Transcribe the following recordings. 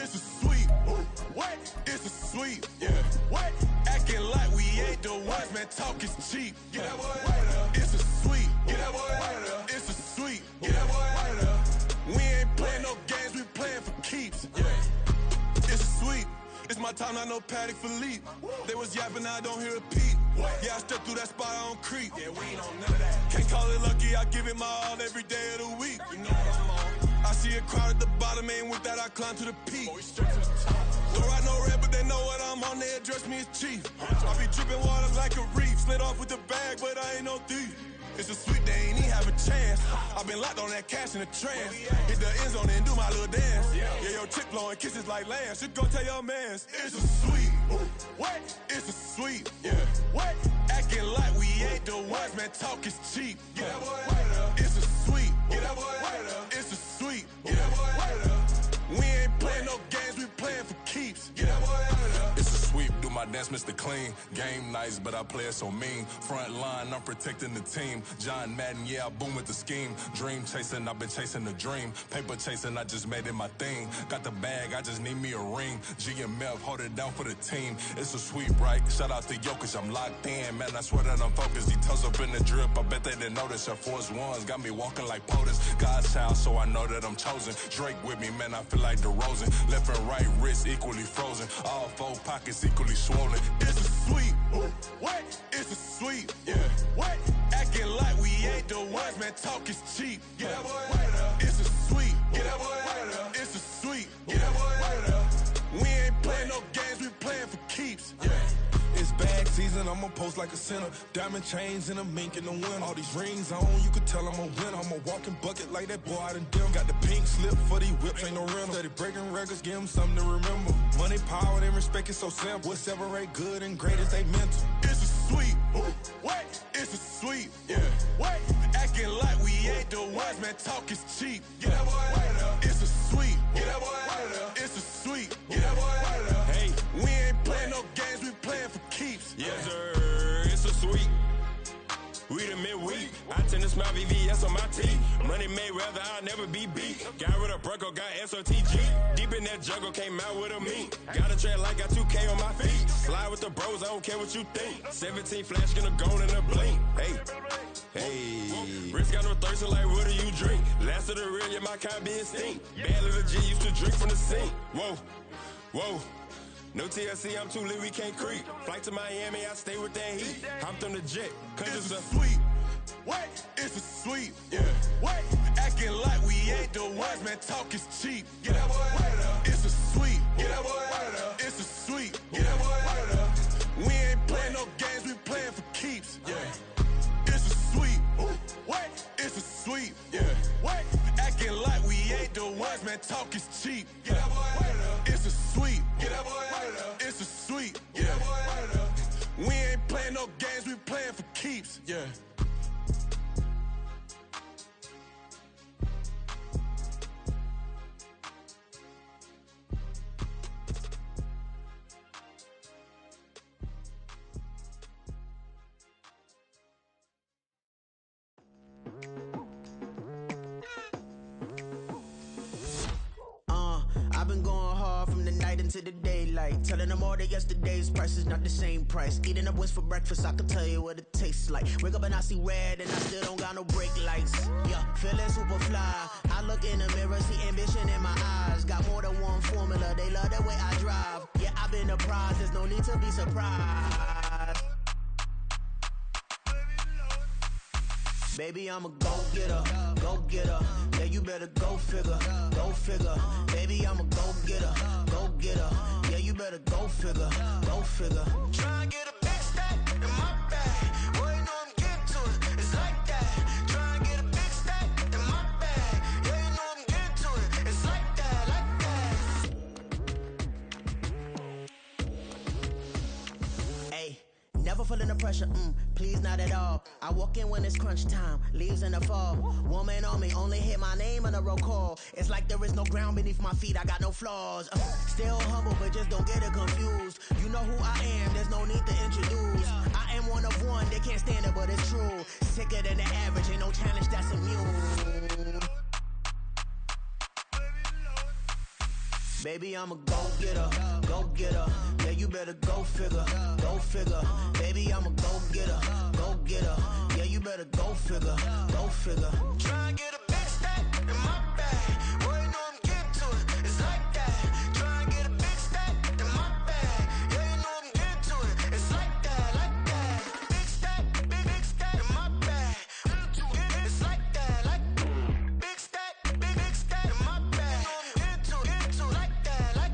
It's a sweep. What? It's a sweep. Yeah. What? Acting like we ain't the ones, man. Talk is cheap. Get that boy out of there. It's a sweep. Get that boy out of there. It's a sweep. Get that boy out of there. We ain't playing no games, we playing for keeps. Yeah. It's a sweep. It's my time, not no Paddock Philippe. They was yapping, I don't hear a peep. Yeah, I step through that spot, I don't creep. Yeah, we ain't on none of that. Can't call it lucky, I give it my all every day of the week. You know what I'm on. I see a crowd at the bottom, and with that I climb to the peak. Don't ride no red, but they know what I'm on, they address me as chief. I be dripping water like a reef, slid off with the bag, but I ain't no thief. It's a sweet, they ain't even have a chance. I been locked on that cash in a trance. Hit the end zone and do my little dance. Yeah, your chick blowing kisses like lambs. You go tell your mans. It's a sweet. What? It's a sweet. Yeah. What? Acting like we ain't the ones, man. Talk is cheap. Get that boy out of there. It's a sweet. Get that boy out of there. It's a sweet. Get that boy out of there. We ain't playing no games, we playing for keeps. Get that boy out of there. It's a sweep, do my dance, Mr. Clean. Game nice, but I play it so mean. Front line, I'm protecting the team. John Madden, yeah, I boom with the scheme. Dream chasing, I've been chasing the dream. Paper chasing, I just made it my thing. Got the bag, I just need me a ring. G and Mel, hold it down for the team. It's a sweep, right? Shout out to Jokic, I'm locked in. Man, I swear that I'm focused. He toes up in the drip, I bet they didn't notice. Your force ones got me walking like POTUS. God's child, so I know that I'm chosen. Drake with me, man, I feel like DeRozan. Left and right wrist equally frozen. All four pockets equally swollen. It's a sweep. What? It's a sweep. Yeah. What? Acting like we ain't the ones, man. Talk is cheap. Get that boy out of there. It's a sweep. Get that boy out of there. It's a sweep. Get that boy out of there. We ain't playing no games, we playing for keeps. Yeah. It's bag season, I'ma post like a sinner. Diamond chains and a mink in the wind. All these rings on, you could tell I'm a winner. I'm a walking bucket like that boy out in dim. Got the pink slip for these whips, ain't no rental. Steady breaking records, give them something to remember. Money, power, and respect is so simple. What separate good and great is they mental. It's a sweep. What? It's a sweep. Yeah. What? Acting like we ain't the ones, man. Talk is cheap. Get that boy out of there. It's a sweep. Get that boy out of there. It's a sweep. Get that boy out of there. Hey, we ain't playing no games, we playing for keeps. Yes, sir. It's a sweep. We the midweek. I tend to smile VVS on my teeth. Money made rather I'll never be beat. Got rid of Bronco, got SOTG. Deep in that jungle, came out with a meat. Got a track like got 2K on my feet. Slide with the bros, I don't care what you think. 17 flash gonna go in a blink. Hey, hey. Wrist got no thirst, like what do you drink? Last of the real, yeah, my kind be extinct. Bad little G used to drink from the sink. Whoa, whoa. No TLC, I'm too lit, we can't creep. Flight to Miami, I stay with that heat. Hopped on the jet, cause it's a sweep. What? It's a sweep. Yeah. What? Acting like we ain't the ones, man. Talk is cheap. Get that boy out of there. It's a sweep. Get that boy out of there. It's a sweep. Get that boy out of there. We ain't playing no games, we playing for keeps. Yeah. It's a sweep. What? It's a sweep. Yeah. What? Acting like we ain't the ones, man. Talk is cheap. Get that boy out of there. It's a sweep. Get that boy out of there. It's a sweep. Get that boy out of there. We ain't playing no games, we playing for keeps. Yeah. I've been going hard from the night into the daylight. Telling them all that yesterday's price is not the same price. Eating up wings for breakfast, I can tell you what it tastes like. Wake up and I see red and I still don't got no brake lights. Yeah, feeling super fly. I look in the mirror, see ambition in my eyes. Got more than one formula, they love the way I drive. Yeah, I've been apprised, there's no need to be surprised. Baby, I'm a go-getter, go-getter. Yeah, you better go figure, go figure. Baby, I'm a go-getter, go-getter. Yeah, you better go figure, go figure. Try and get a big stack in my bag. Boy, you know I'm getting to it, it's like that. Try and get a big stack in my bag. Yeah, you know I'm getting to it, it's like that, like that. Hey. Never feeling the pressure, please not at all. I walk in when it's crunch time, leaves in the fall. Woman on me, only hit my name on a roll call. It's like there is no ground beneath my feet, I got no flaws. Still humble, but just don't get it confused. You know who I am, there's no need to introduce. I am one of one, they can't stand it, but it's true. Sicker than the average, ain't no challenge that's immune. Baby, I'm a go-getter, go-getter. Yeah, you better go figure, go figure. Baby, I'm a go-getter, go-getter. Yeah, you better go figure, go figure. Try and get a big stack in my bag. Boy, you know I'm getting to it, it's like that. Try and get a big stack in my bag. Yeah, you know I'm getting to it, it's like that, like that. Big stack in my bag. It's like that, like big stack in my bag. Into like that, like.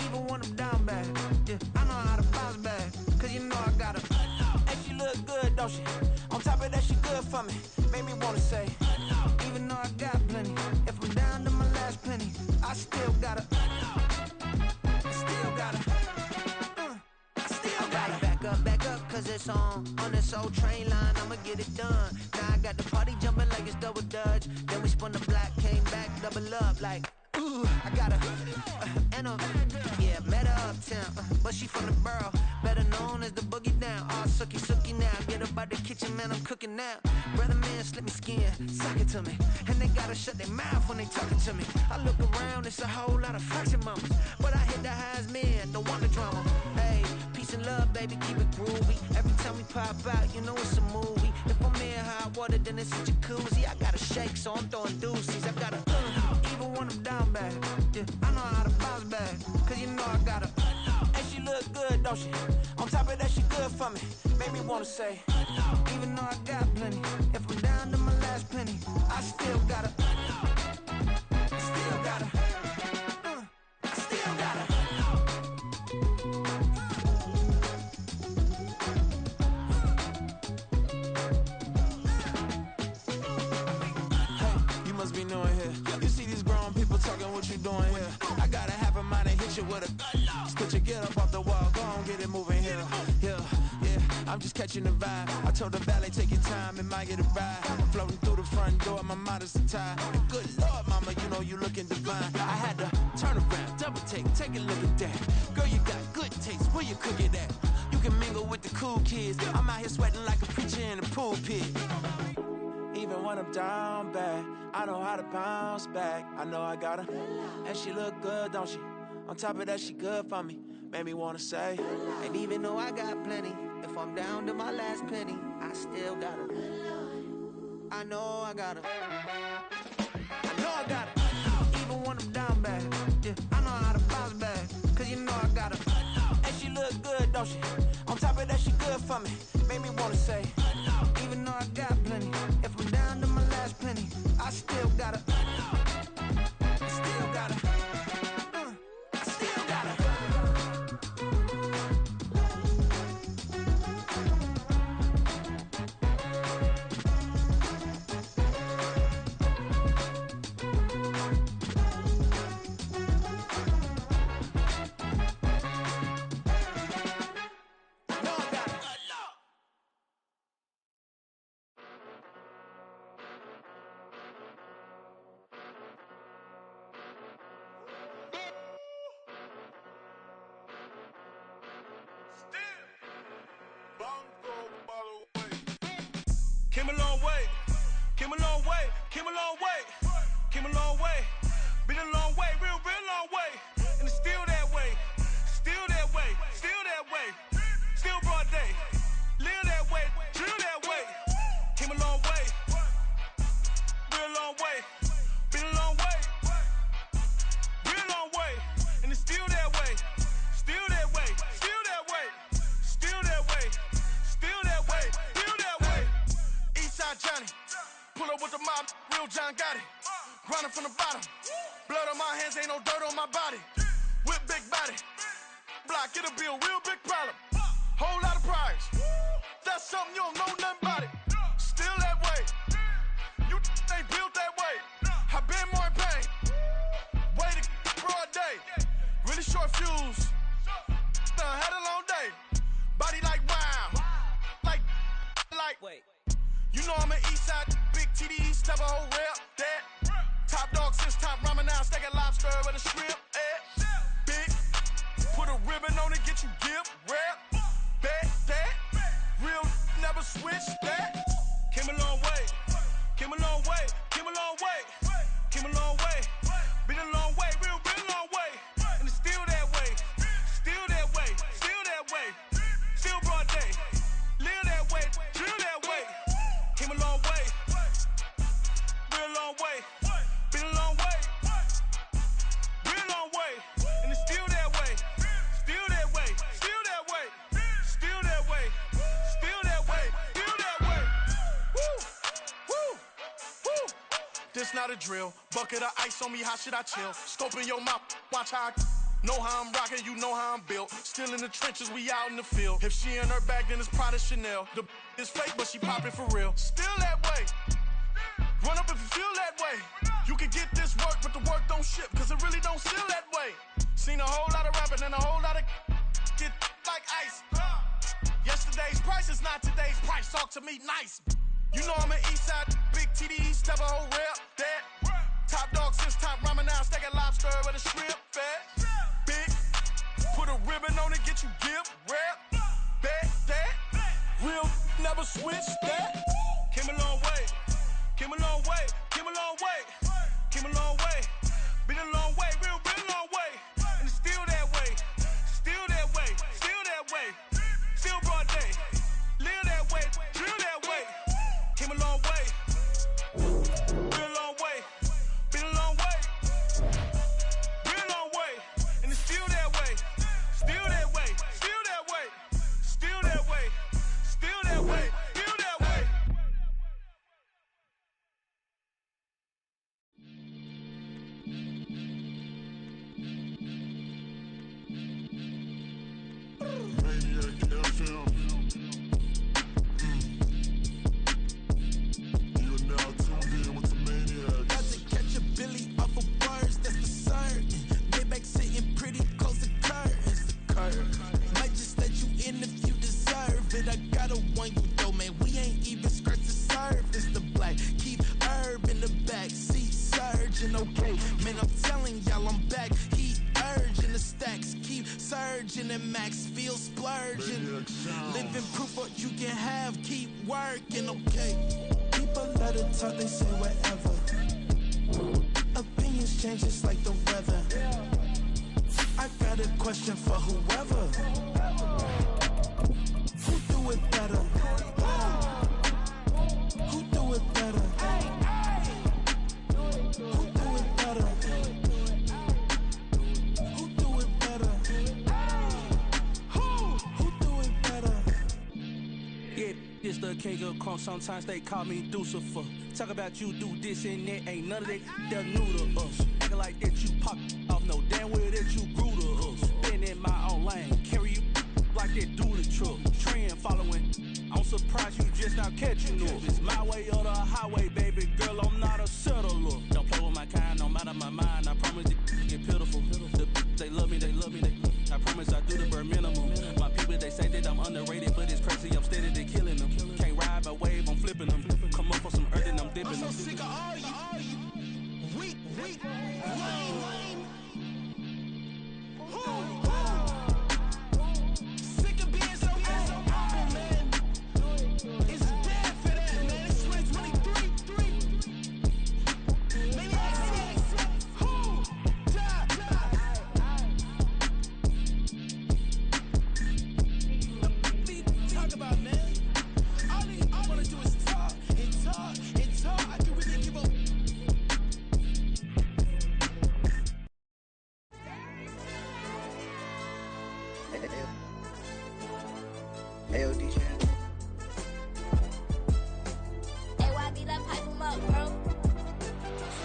Even when I'm down bad, yeah, I know how to bounce back. Cause you know I got her. And she look good, don't she? On top of that, she good for me. Made me wanna say, even though I got plenty, if I'm down to my last penny, I still got her. I still got her. I still got her. Back up, cause it's on this old train line, I'ma get it done. Now I got the party jumping like it's double dutch. Then we spun the block, came back, double up like, ooh, I got her. And yeah, met her uptown, but she from the borough, better known as the boogie down. All sookie now, get up out the kitchen, man, I'm cooking now. Brother man, slip me skin, suck it to me. And they gotta shut their mouth when they talking to me. I look around, it's a whole lot of fraction mamas, but I hit the highs, man, don't want the drama. Hey, peace and love, baby, keep it groovy. Every time we pop out, you know it's a movie. If I'm in hot water, then it's a jacuzzi. I gotta shake, so I'm throwing deuces. I gotta, even when I'm down bad, yeah, I know how to bounce back. Cause you know I got her. And she look good, don't she? On top of that, she good for me. Made me wanna say, even though I got plenty, if I'm down to my last penny, I still got her. I still got her. I still got her. Hey, you must be knowing here. You see these grown people talking, what you doing here? I gotta have a mind and hit you with a just put your get up off the wall, go on, get it moving here. Yeah, I'm just catching the vibe. I told the valet, take your time, it might get a ride. Floating through the front door, my mind is tied. And good Lord, mama, you know you looking divine. I had to turn around, double take a look at that. Girl, you got good taste, where you cook it at? You can mingle with the cool kids. I'm out here sweating like a preacher in a pulpit. Even when I'm down bad, I know how to bounce back. I know I got her, and she look good, don't she? On top of that, she good for me. Made me wanna say, and even though I got plenty, if I'm down to my last penny, I still got her. I know I got her. I know I got her. Even when I'm down bad, yeah, I know how to bounce back. Cause you know I got her. And she look good, don't she? On top of that, she good for me. Made me wanna say, even though I got plenty, if I'm down to my last penny, I still got her. I still got her. I still got her. Came a long way, came a long way, came a long way, came a long way, been a long way, real long way, and it's still that way, still that way, still that way, still broad day, live that way, drill that way, came a long way, real long way, been a long way, real long way, and it's still that way, still that way, still that way, still that way, still that way, still that way. Eastside Johnny, pull up with the mob, real John Gotti. Grinding from the bottom, blood on my hands, ain't no dirt on my body. With big body, block, it'll be a real big problem. Whole lot of prize, that's something you don't know nothing about it. Still that way, you ain't built that way. I been more in pain, way to broad day. Really short fuse, had a long day. step a whole rep. That top dog, 6 top ramen now, steak and lobster with a shrimp. Big, put a ribbon on it, get you gift. Rep, bet that. Real never switch that. Came a long way, came a long way, came a long way, came a long way. Been a long way, real long way. And it's still that way, still that way, still that way. Still broad day, live that way, drill that way. Came a long way, real long way. Been a long way, real long way. And it's still that way, still that way, still that way, still that way, still that way, still that way. Woo, woo, woo. This not a drill, bucket of ice on me, how should I chill? Scope in your mouth, watch how I know how I'm rocking, you know how I'm built. Still in the trenches, we out in the field. If she in her bag, then it's Prada Chanel. The is fake, but she popping for real. Still that way. Run up if you feel that way. You can get this work, but the work don't ship, cause it really don't feel that way. Seen a whole lot of rapping and a whole lot of get like ice. Yesterday's price is not today's price. Talk to me nice. You know I'm an east side, big TDE, step a whole rep. That top dog, 6 top ramen now, steak and lobster with a shrimp. Fat. Big, put a ribbon on it, get you gift. Rep, bet that. Real never switch that. Came a long way, came a long way, came a long way, came a long way. Been a long way, real been a long way. And it's still that way, still that way, still that way. Still broad day, live that way, drill that way. Came a long way, been a long way, been a long way, been a long way. And it's still that way, still that way, still that way, still that way, still that way, still that way. Maniac FM. You are now tuned in with the Maniacs. Got to catch a Billy off of words, that's the certain. Maybach sitting pretty close to curtains, the curve. Might just let you in if you deserve it. I got a one you though, man. We ain't even scratched the surface. The black, keep herb in the back seat, surging. Okay, man, I'm telling y'all I'm back. Heat urging the stacks, keep surging and max feel splurging. Living proof what you can have, keep working. Okay, people let it talk, they say whatever. Opinions change just like the weather. I got a question for whoever. Who do it better? Who do it better? Who do it better? Who do it better? Who do it better? Yeah, this the king of crunk. Sometimes they call me Lucifer. Talk about you do this and that. Ain't none of that they're new to us. Acting like that you pop off. No damn well that you grew to us. Been in my own lane. Carry you like that do the truck. Trend following. I'm surprised you just now catching up. It's my way or the highway, baby girl. I'm not a settler. Don't play with my kind, no matter my mind. I promise it get pitiful. They love me, they love me. I promise I do the bare minimum. My people, they say that I'm underrated, but it's crazy. I'm steady, they killing them. Can't ride my wave, I'm flipping them. Come up for some earth and I'm dipping them. I'm so sick of all you weak, lame. Sick of being so humble, man. It's dead for that, man. It's 2023. Maniacs. Who? Die. Talk about, man. All I wanna do is talk and talk and talk. I can really give a Hey, DJ. Hey, YB, let's pipe him up, bro.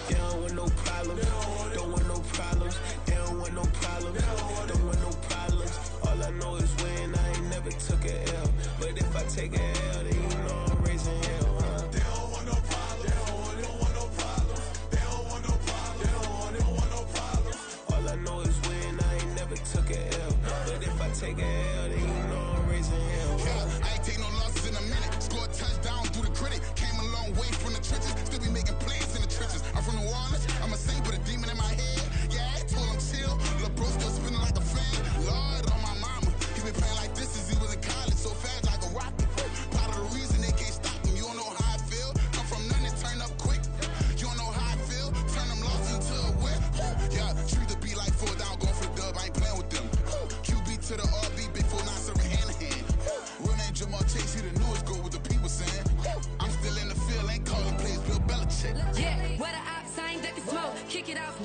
They don't want no problems. Don't want no problems. They don't want no problems. Don't want no problems. All I know is when I ain't never took a L. But if I take a L, then you know I'm raising hell, huh? They don't want no problems. They don't want no problems. They don't want no problems. They don't want no problems. All I know is when I ain't never took a L. But if I take a L, then you know I'm raising hell, huh? I ain't take no losses in a minute. Scored a touchdown through the critic. Came a long way from the trenches. Still be making plays.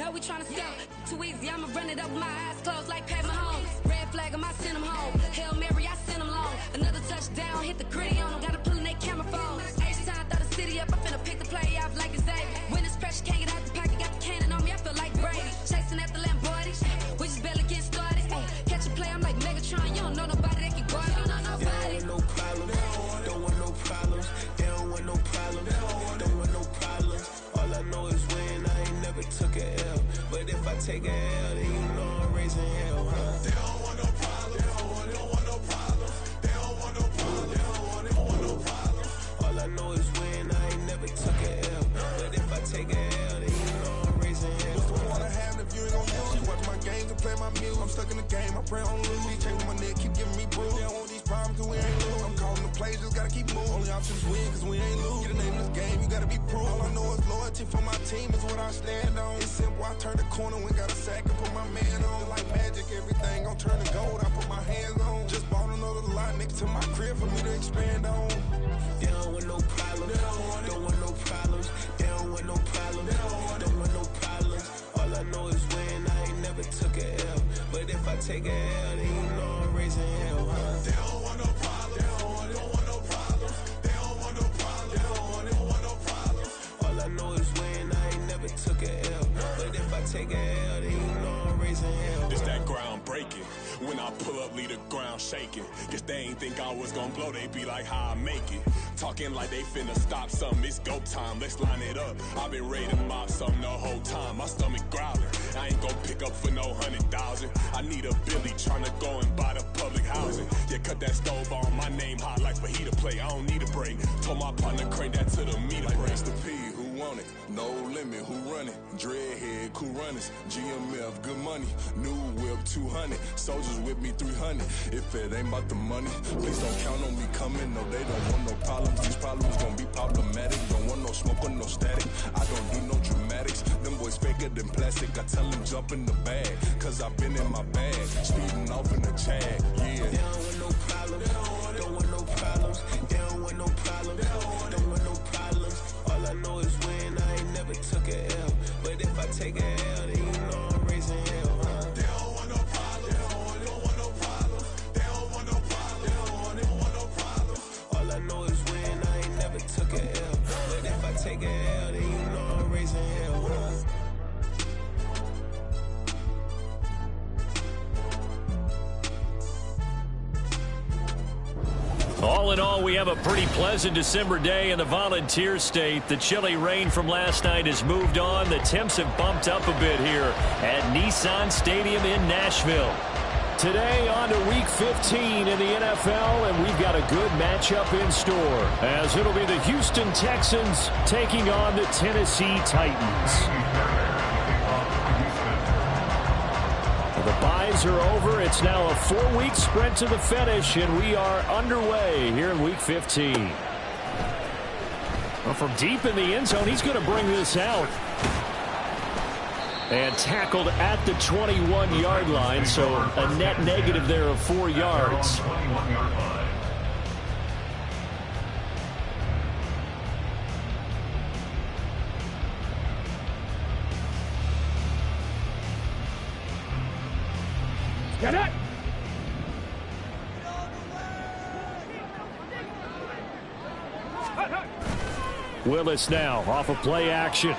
Now we tryna sell. Too easy, I'ma run it up with my eyes closed like Pat Mahomes. Red flag, I send them home. Hail Mary, I send them long. Another touchdown, hit the gritty on them. Gotta pull in their camera phones. H-time, throw the city up. I finna pick the play off like it's Xavier. When it's pressure, can't get out the pocket. Got the cannon on me, I feel like Brady. Chasing after Lamborghini, we just barely getting started. Ay, catch a play, I'm like Megatron. You don't know nobody that can guard it. You don't know nobody. They don't want no problems. Don't want no problems. They don't want no problems. Don't want no problems. All I know is win. I ain't never took a L. But if I take a L, then you know I'm raising hell, huh? They don't want no problems. They don't want no problems. They don't want no problems. They don't want no problems. All I know is win. I ain't never took a L. But if I take a L, then you know I'm raising hell. What's the point of having if you ain't gon' use it? Watch my games and play my music. I'm stuck in the game. I pray on lose. These chains on my neck keep giving me bruise. They don't want these problems cause we ain't lose. I'm calling the plays, just gotta keep moving. Only option is win cause we ain't lose. Get the name of this game, you gotta be proof. All I know is loyalty for my team is what I stand on. It's simple, I turn the corner when got a sack and put my man on. Like magic, everything gon' turn to gold. I put my hands on. Just bought another lot next to my crib for me to expand on. They don't want no problems. Don't want no problems. They don't want no problems. Don't want no problems. All I know is win. I ain't never took a L. But if I take a L, then you know I'm raising hell, huh? They don't want no problems. They don't want no problems. They don't want no problems. They don't want no problems. All I know is win. I ain't never took a L. But if I take a L, then you know I'm raising hell. It's that ground breaking. When I pull up, leave the ground shaking. Guess they ain't think I was gonna blow, they be like, how I make it. Talking like they finna stop something, it's go time, let's line it up. I've been ready to mop something the whole time, my stomach growling. I ain't gon' pick up for no 100,000. I need a Billy tryna go and buy the public housing. Yeah, cut that stove on, my name hot like fajita play. I don't need a break. Told my partner crank that to the meter Like break. race the P, who want it? No limit, who run it? Dreadhead, cool runners. GMF, good money. New whip, 200. Soldiers with me, 300. If it ain't about the money, please don't count on me coming. No, they don't want no problems. These problems gon' be problematic. Don't want no smoke or no static. I don't do no dramatics. Them boys faker than plastic. I tell them jump in the bag, cause I've been in my bag. Speeding off in the Jag, yeah. They don't want no problems. Don't want no problems. They don't want no problems. Don't want no problems. All I know is win. I ain't never took a L. But if I take a L, then you know I'm raising hell, huh? They don't want no problems. They don't want no problems. They don't want no problems. They don't want no problems. All I know is win. I ain't never took a L. But if I take a L, then you know I'm raising hell, huh? All in all, we have a pretty pleasant December day in the Volunteer State. The chilly rain from last night has moved on. The temps have bumped up a bit here at Nissan Stadium in Nashville. Today on to Week 15 in the NFL, and we've got a good matchup in store, as it'll be the Houston Texans taking on the Tennessee Titans. The byes are over. It's now a 4-week sprint to the finish, and we are underway here in Week 15. Well, from deep in the end zone, he's going to bring this out. And tackled at the 21-yard line, so a net negative there of 4 yards. Get it! Willis now off of play action.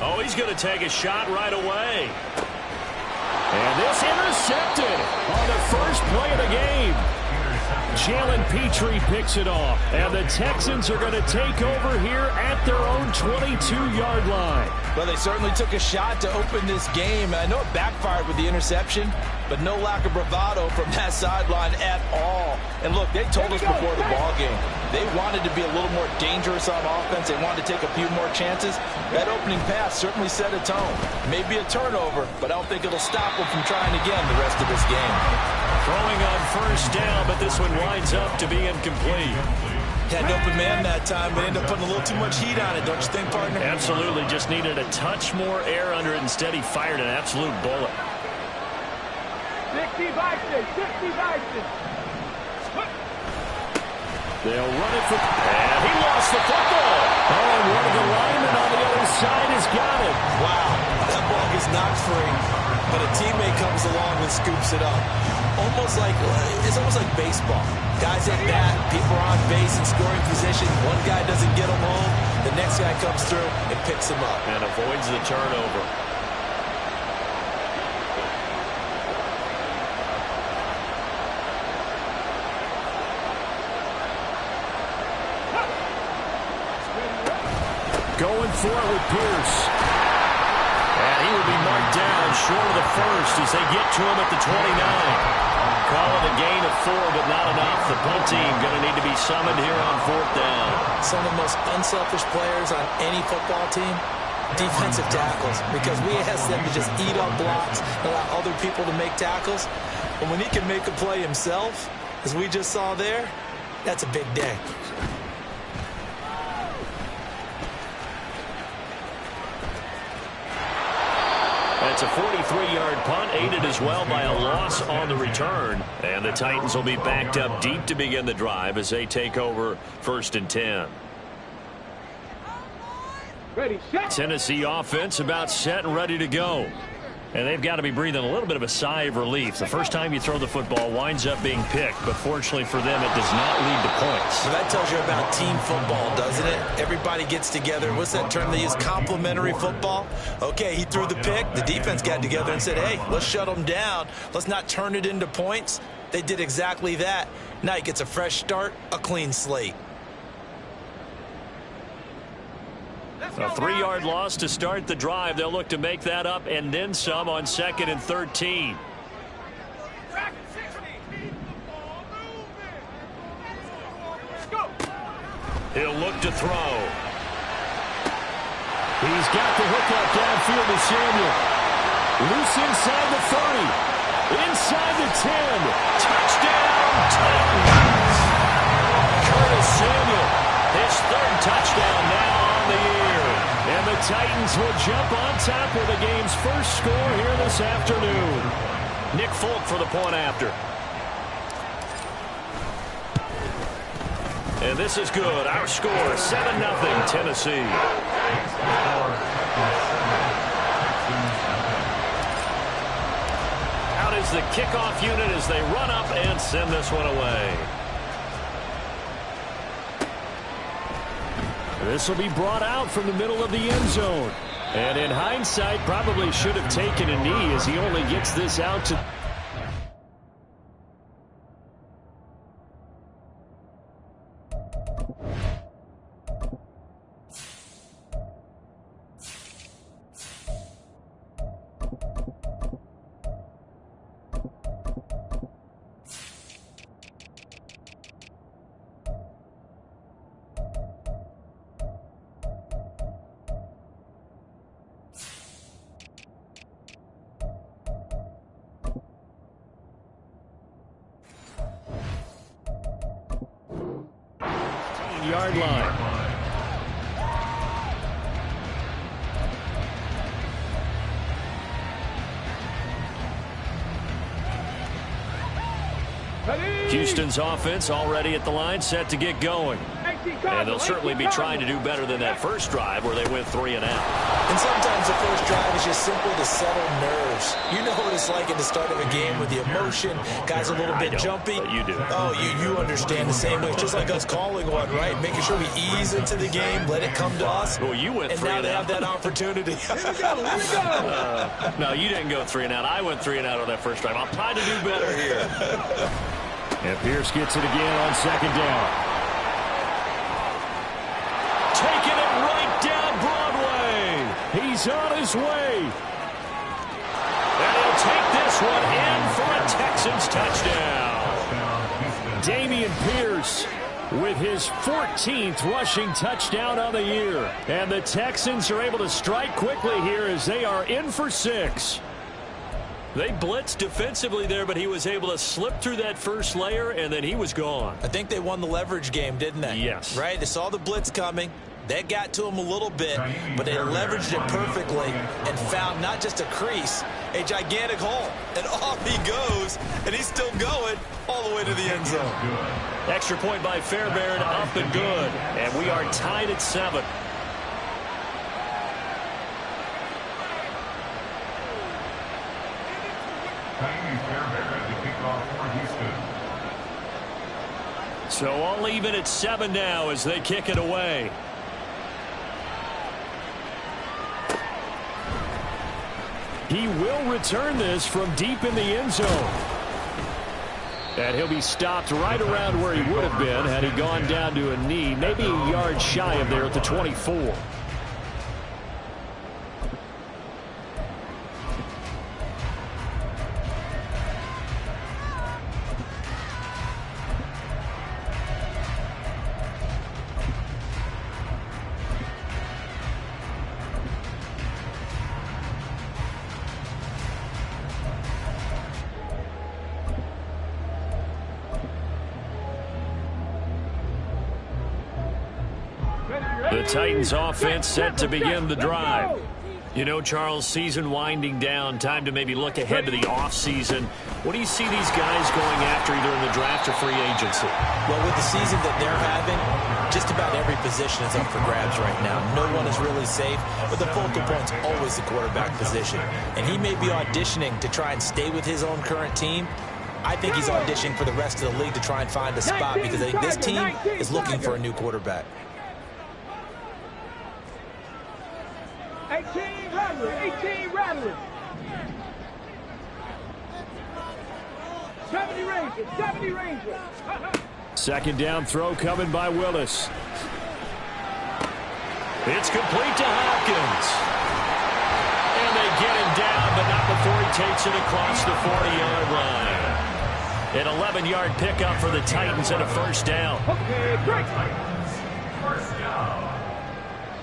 Oh, he's going to take a shot right away. And this intercepted on the first play of the game. Jalen Petrie picks it off. And the Texans are going to take over here at their own 22-yard line. Well, they certainly took a shot to open this game. I know it backfired with the interception, but no lack of bravado from that sideline at all. And look, they told us before the ball game, they wanted to be a little more dangerous on offense. They wanted to take a few more chances. That opening pass certainly set a tone. Maybe a turnover, but I don't think it'll stop them from trying again the rest of this game. Throwing on first down, but this one winds up to be incomplete. Had an open man that time, but ended up putting a little too much heat on it, don't you think, partner? Absolutely. Just needed a touch more air under it. Instead, he fired an absolute bullet. 60 Vikings, 60 Vikings. They'll run it for... And he lost the football. Oh, and one of the linemen on the other inside has got it. Wow, that ball gets knocked free, but a teammate comes along and scoops it up. It's almost like baseball. Guys at bat, people are on base in scoring position. One guy doesn't get them home. The next guy comes through and picks him up. And avoids the turnover. Going for it with Pierce. And he will be marked down short of the first as they get to him at the 29. Calling a gain of 4, but not enough. The punt team going to need to be summoned here on 4th down. Some of the most unselfish players on any football team, defensive tackles, because we ask them to just eat up blocks, allow other people to make tackles. But when he can make a play himself, as we just saw there, that's a big day. It's a 43-yard punt, aided as well by a loss on the return. And the Titans will be backed up deep to begin the drive as they take over 1st and 10. Ready, set. Tennessee offense about set and ready to go. And they've got to be breathing a little bit of a sigh of relief. The first time you throw the football winds up being picked, but fortunately for them, it does not lead to points. So that tells you about team football, doesn't it? Everybody gets together. What's that term they use? Complementary football? Okay, he threw the pick. The defense got together and said, hey, let's shut them down. Let's not turn it into points. They did exactly that. Now he gets a fresh start, a clean slate. A 3-yard loss to start the drive. They'll look to make that up and then some on 2nd and 13. He'll look to throw. He's got the hookup downfield to Samuel. Loose inside the 30. Inside the 10. Touchdown, Titans. Curtis Samuel, his 3rd touchdown now on the year. And the Titans will jump on top with the game's first score here this afternoon. Nick Folk for the point after. And this is good. Our score, 7-0 Tennessee. Out is the kickoff unit as they run up and send this one away. This will be brought out from the middle of the end zone. And in hindsight, probably should have taken a knee as he only gets this out to... yard line. Houston's offense already at the line, set to get going. And they'll certainly be trying to do better than that first drive where they went 3 and out. And sometimes the first drive is just simply to settle nerves. You know what it's like at the start of a game with the emotion. Guys a little bit jumpy. But you do. Oh, you understand the same way. It's just like us calling one, right? Making sure we ease into the game, let it come to us. Well, you went 3 and out. And now they have that opportunity. Here we go. No, you didn't go 3 and out. I went 3 and out on that first drive. I'll try to do better here. And Pierce gets it again on 2nd down. Taking it right down Broadway. He's on his way. And he'll take this one in for a Texans touchdown. Dameon Pierce with his 14th rushing touchdown on the year. And the Texans are able to strike quickly here as they are in for 6. They blitzed defensively there, but he was able to slip through that first layer, and then he was gone. I think they won the leverage game, didn't they? Yes. Right? They saw the blitz coming. That got to him a little bit, but they leveraged it perfectly and found not just a crease, a gigantic hole. And off he goes, and he's still going all the way to the end zone. Extra point by Fairbairn, up and good. And we are tied at 7. So all even at 7 now as they kick it away. He will return this from deep in the end zone. And he'll be stopped right around where he would have been had he gone down to a knee, maybe a yard shy of there at the 24. The Titans offense set to begin the drive. You know, Charles, season winding down, time to maybe look ahead to the offseason. What do you see these guys going after either in the draft or free agency? Well, with the season that they're having, just about every position is up for grabs right now. No one is really safe, but the focal point's always the quarterback position. And he may be auditioning to try and stay with his own current team. I think he's auditioning for the rest of the league to try and find a spot because I think this team is looking for a new quarterback. 18 Rattlers. 70 Rangers. Second down throw coming by Willis. It's complete to Hopkins. And they get him down, but not before he takes it across the 40-yard line. An 11-yard pickup for the Titans and a first down. Okay, break. First down.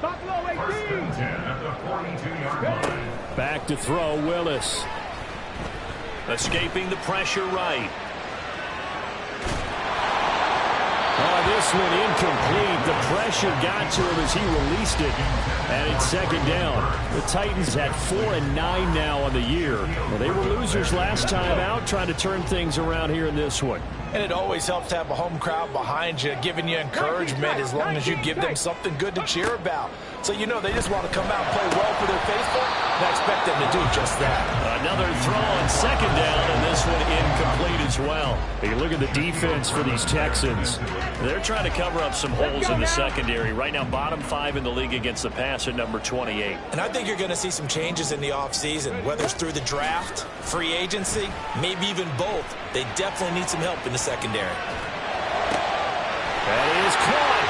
Buffalo 18. At the 42-yard line. Back to throw, Willis. Escaping the pressure right. Oh, this one incomplete. The pressure got to him as he released it. And it's second down. The Titans at 4-9 now on the year. Well, they were losers last time out, trying to turn things around here in this one. And it always helps to have a home crowd behind you, giving you encouragement as long as you give them something good to cheer about. So you know they just want to come out and play well for their faithful, and I expect them to do just that. Another throw on second down, and this one incomplete as well. You look at the defense for these Texans. They're trying to cover up some holes in the secondary. Right now, bottom 5 in the league against the pass at number 28. And I think you're going to see some changes in the offseason, whether it's through the draft, free agency, maybe even both. They definitely need some help in the secondary. That is caught.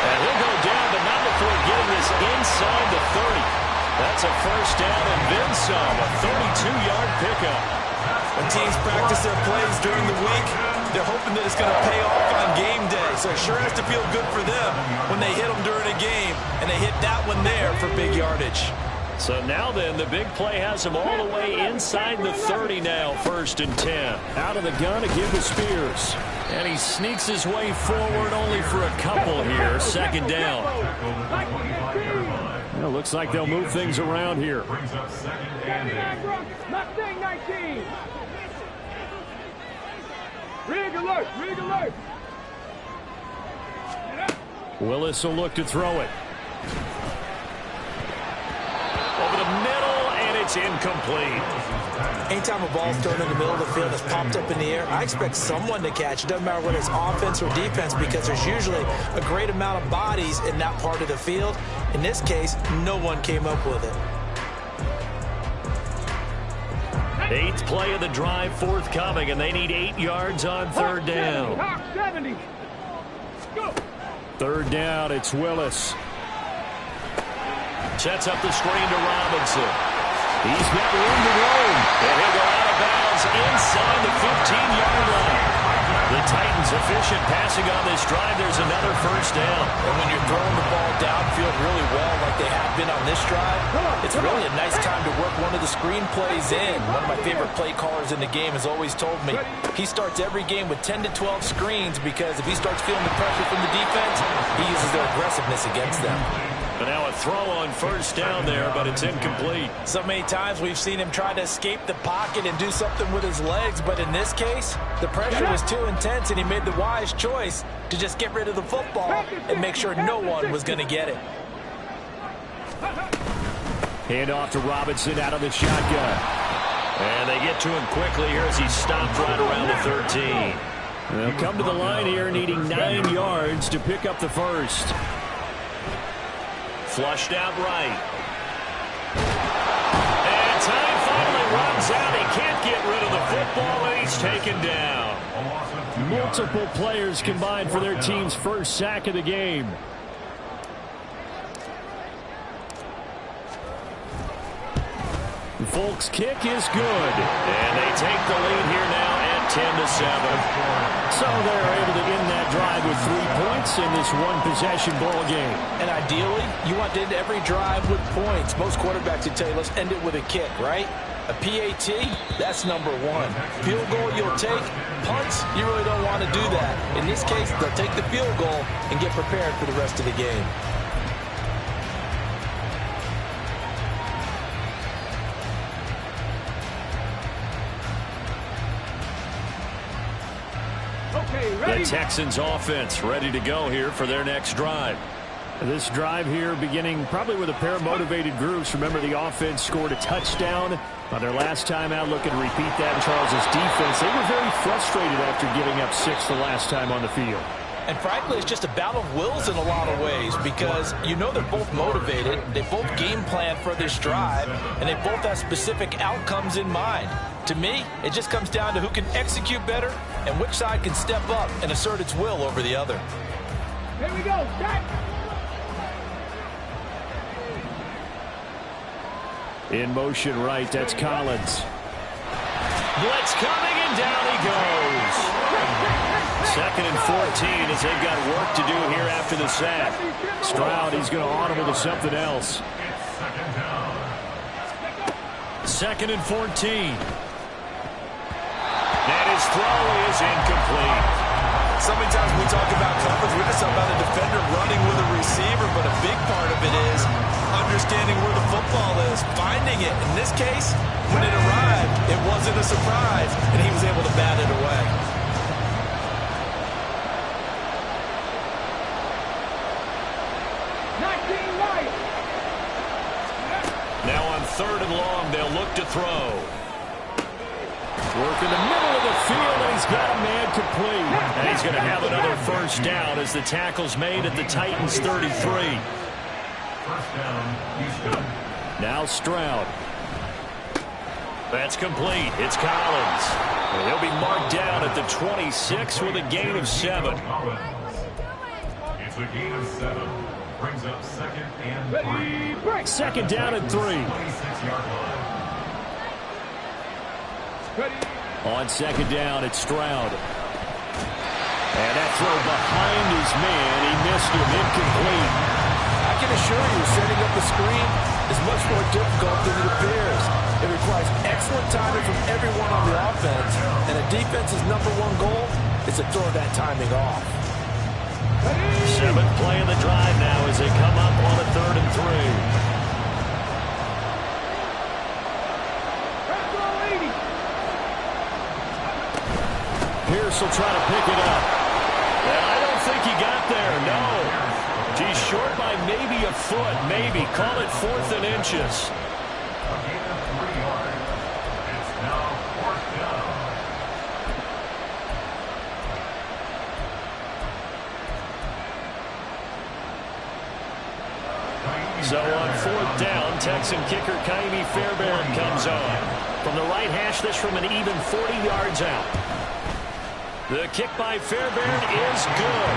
And he'll go down, but not before getting this inside the 30. That's a first down and then some, a 32-yard pickup. When teams practice their plays during the week, they're hoping that it's going to pay off on game day. So it sure has to feel good for them when they hit them during a game, and they hit that one there for big yardage. So now then, the big play has him all the way inside the 30 now, 1st and 10. Out of the gun to give to Spears. And he sneaks his way forward only for a couple here. Second down. Well, looks like they'll move things around here. Mustang 19. Rig alert. Willis will look to throw it. Over the middle, and it's incomplete. Anytime a ball's thrown in the middle of the field that's popped up in the air, I expect someone to catch it. Doesn't matter whether it's offense or defense, because there's usually a great amount of bodies in that part of the field. In this case, no one came up with it. 8th play of the drive forthcoming, and they need 8 yards on third down. 70. Go. Third down, it's Willis. Sets up the screen to Robinson. He's got room to roam, and he'll go out of bounds inside the 15-yard line. The Titans efficient passing on this drive. There's another first down. And when you're throwing the ball downfield really well like they have been on this drive, it's really a nice time to work one of the screen plays in. One of my favorite play callers in the game has always told me he starts every game with 10 to 12 screens because if he starts feeling the pressure from the defense, he uses their aggressiveness against them. But now a throw on first down there, but it's incomplete. So many times we've seen him try to escape the pocket and do something with his legs, but in this case, the pressure was too intense and he made the wise choice to just get rid of the football and make sure no one was going to get it. Hand off to Robinson out of the shotgun. And they get to him quickly here as he stopped right around the 13. They'll come to the line here needing 9 yards to pick up the first. Flushed out right. And time finally runs out. He can't get rid of the football, and he's taken down. Multiple players combined for their team's first sack of the game. Folks' kick is good. And they take the lead here now at 10-7. So they're able to end that drive with 3 points in this one-possession ball game. And ideally, you want to end every drive with points. Most quarterbacks would tell you, let's end it with a kick, right? A PAT, that's number 1. Field goal you'll take. Punts, you really don't want to do that. In this case, they'll take the field goal and get prepared for the rest of the game. The Texans offense ready to go here for their next drive. This drive here beginning probably with a pair of motivated groups. Remember, the offense scored a touchdown on their last time out. Looking to repeat that in Charles's defense. They were very frustrated after giving up 6 the last time on the field. And frankly, it's just a battle of wills in a lot of ways because you know they're both motivated. They both game plan for this drive, and they both have specific outcomes in mind. To me, it just comes down to who can execute better and which side can step up and assert its will over the other. Here we go. Start. In motion right, that's Collins. Blitz coming, and down he goes. 2nd and 14 as they've got work to do here after the sack. Stroud, he's going to audible to something else. 2nd and 14. And his throw is incomplete. So many times when we talk about coverage, we're just talking about a defender running with a receiver, but a big part of it is understanding where the football is, finding it. In this case, when it arrived, it wasn't a surprise, and he was able to bat it away. Now on 3rd and long, they'll look to throw. Work in the middle of the field, and he's got a man complete. And he's going to have another first down as the tackle's made at the Titans' 33. Now Stroud. That's complete. It's Collins. And he'll be marked down at the 26 with a gain of 7. It's a gain of 7. Brings up 2nd and 3. 2nd down and 3. 26-yard line. On 2nd down, it's Stroud. And that throw behind his man, he missed him, incomplete. I can assure you, setting up the screen is much more difficult than it appears. It requires excellent timing from everyone on the offense, and a defense's #1 goal is to throw that timing off. 7th play of the drive now as they come up on a 3rd and 3. Pierce will try to pick it up. And I don't think he got there, no. He's short by maybe a foot, maybe. Call it 4th and inches. A gain of 3 yards. It's now 4th down. So on 4th down, Texan kicker Kaimi Fairbairn comes on. From the right hash, this from an even 40 yards out. The kick by Fairbairn is good.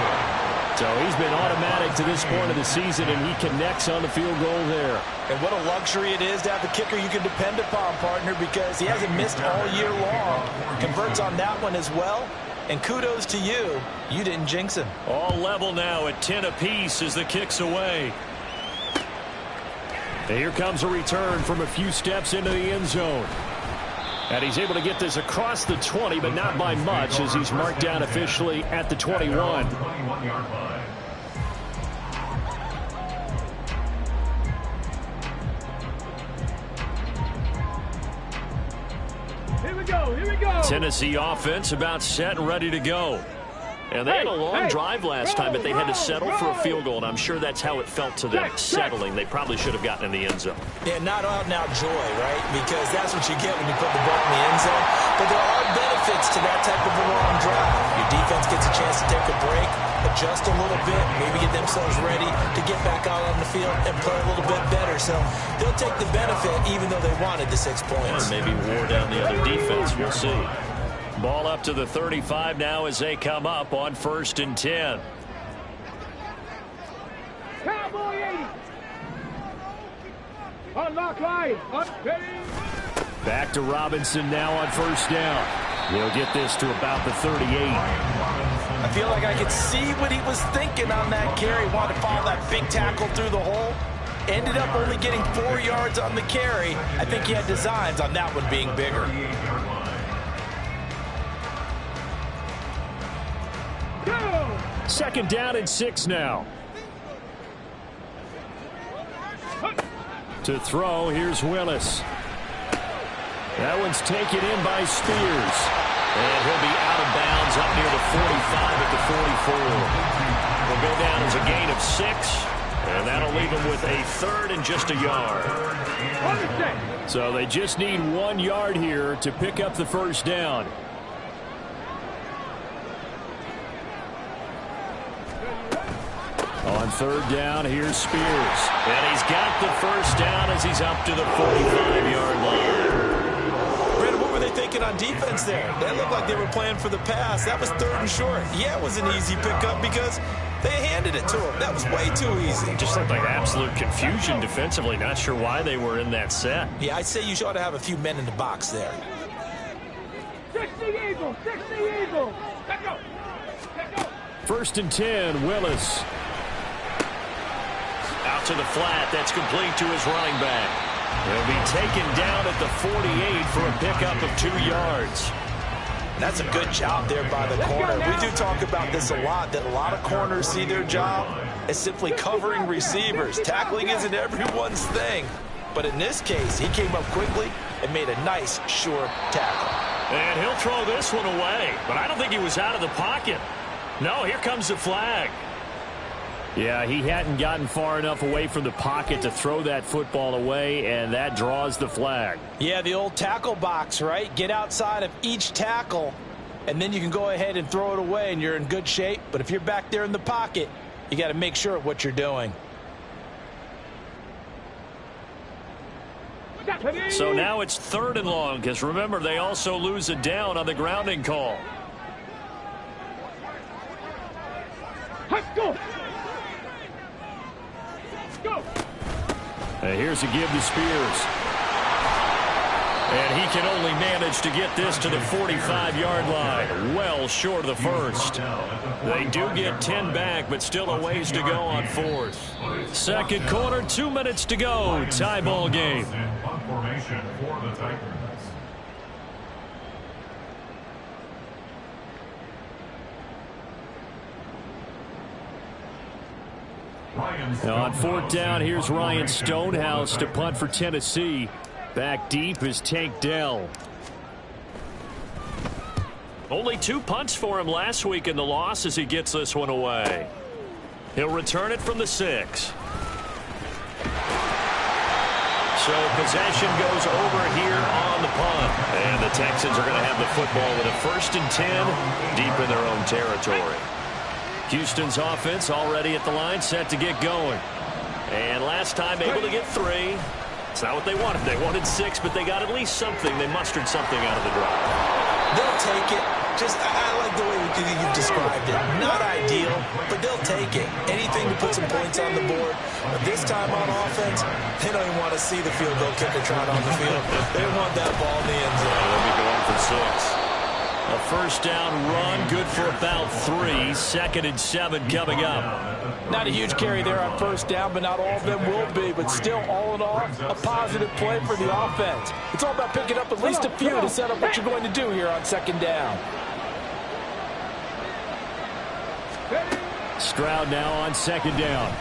So he's been automatic to this point of the season, and he connects on the field goal there. And what a luxury it is to have a kicker you can depend upon, partner, because he hasn't missed all year long. Converts on that one as well. And kudos to you. You didn't jinx him. All level now at 10 apiece as the kick's away. And here comes a return from a few steps into the end zone. And he's able to get this across the 20, but not by much, as he's marked down officially at the 21. 21-yard line. Here we go. Tennessee offense about set and ready to go. And they had a long drive last time, but they had to settle for a field goal, and I'm sure that's how it felt to them, settling. They probably should have gotten in the end zone. Yeah, not out-and-out joy, right? Because that's what you get when you put the ball in the end zone. But there are benefits to that type of a long drive. Your defense gets a chance to take a break, adjust a little bit, maybe get themselves ready to get back out on the field and play a little bit better. So they'll take the benefit even though they wanted the 6 points. Or maybe wore down the other defense. We'll see. Ball up to the 35 now as they come up on 1st and 10. Cowboy 80. Unlock line. Back to Robinson now on 1st down. He'll get this to about the 38. I feel like I could see what he was thinking on that carry. Wanted to follow that big tackle through the hole. Ended up only getting 4 yards on the carry. I think he had designs on that one being bigger. Second down and 6 now. To throw, here's Willis. That one's taken in by Spears. And he'll be out of bounds up near the 45 at the 44. Will go down as a gain of 6. And that'll leave him with a 3rd and just a yard. So they just need 1 yard here to pick up the 1st down. On 3rd down, here's Spears. And he's got the 1st down as he's up to the 45-yard line. Brandon, what were they thinking on defense there? That looked like they were playing for the pass. That was 3rd and short. Yeah, it was an easy pickup because they handed it to him. That was way too easy. Just looked like absolute confusion defensively. Not sure why they were in that set. Yeah, I'd say you ought to have a few men in the box there. 60 Eagles. 60 Eagles. Let's go. Let's go. 1st and 10, Willis. Out to the flat. That's complete to his running back. He'll be taken down at the 48 for a pickup of 2 yards. That's a good job there by the corner. We do talk about this a lot, that a lot of corners see their job as simply covering receivers. Tackling isn't everyone's thing. But in this case, he came up quickly and made a nice, sure tackle. And he'll throw this one away. But I don't think he was out of the pocket. No, here comes the flag. Yeah, he hadn't gotten far enough away from the pocket to throw that football away, and that draws the flag. Yeah, the old tackle box, right? Get outside of each tackle, and then you can go ahead and throw it away, and you're in good shape. But if you're back there in the pocket, you got to make sure of what you're doing. So now it's 3rd and long, because remember, they also lose a down on the grounding call. Let's go. Here's a give to Spears. And he can only manage to get this to the 45-yard line. Well short of the 1st. They do get 10 back, but still a ways to go on 4th. 2nd quarter, 2 minutes to go. Tie ball game. Formation for the Titans. Now on 4th down, here's Ryan Stonehouse to punt for Tennessee. Back deep is Tank Dell. Only 2 punts for him last week in the loss as he gets this one away. He'll return it from the 6. So possession goes over here on the punt. And the Texans are going to have the football with a 1st and 10 deep in their own territory. Houston's offense already at the line, set to get going. And last time able to get 3. It's not what they wanted. They wanted 6, but they got at least something. They mustered something out of the drive. They'll take it. I like the way you've described it. Not ideal, but they'll take it. Anything to put some points on the board. But this time on offense, they don't even want to see the field goal kicker trot on the field. They want that ball in the end zone. They'll be going for 6. A 1st down run, good for about 3. 2nd and 7 coming up. Not a huge carry there on 1st down, but not all of them will be. But still, all in all, a positive play for the offense. It's all about picking up at least a few to set up what you're going to do here on 2nd down. Stroud now on 2nd down.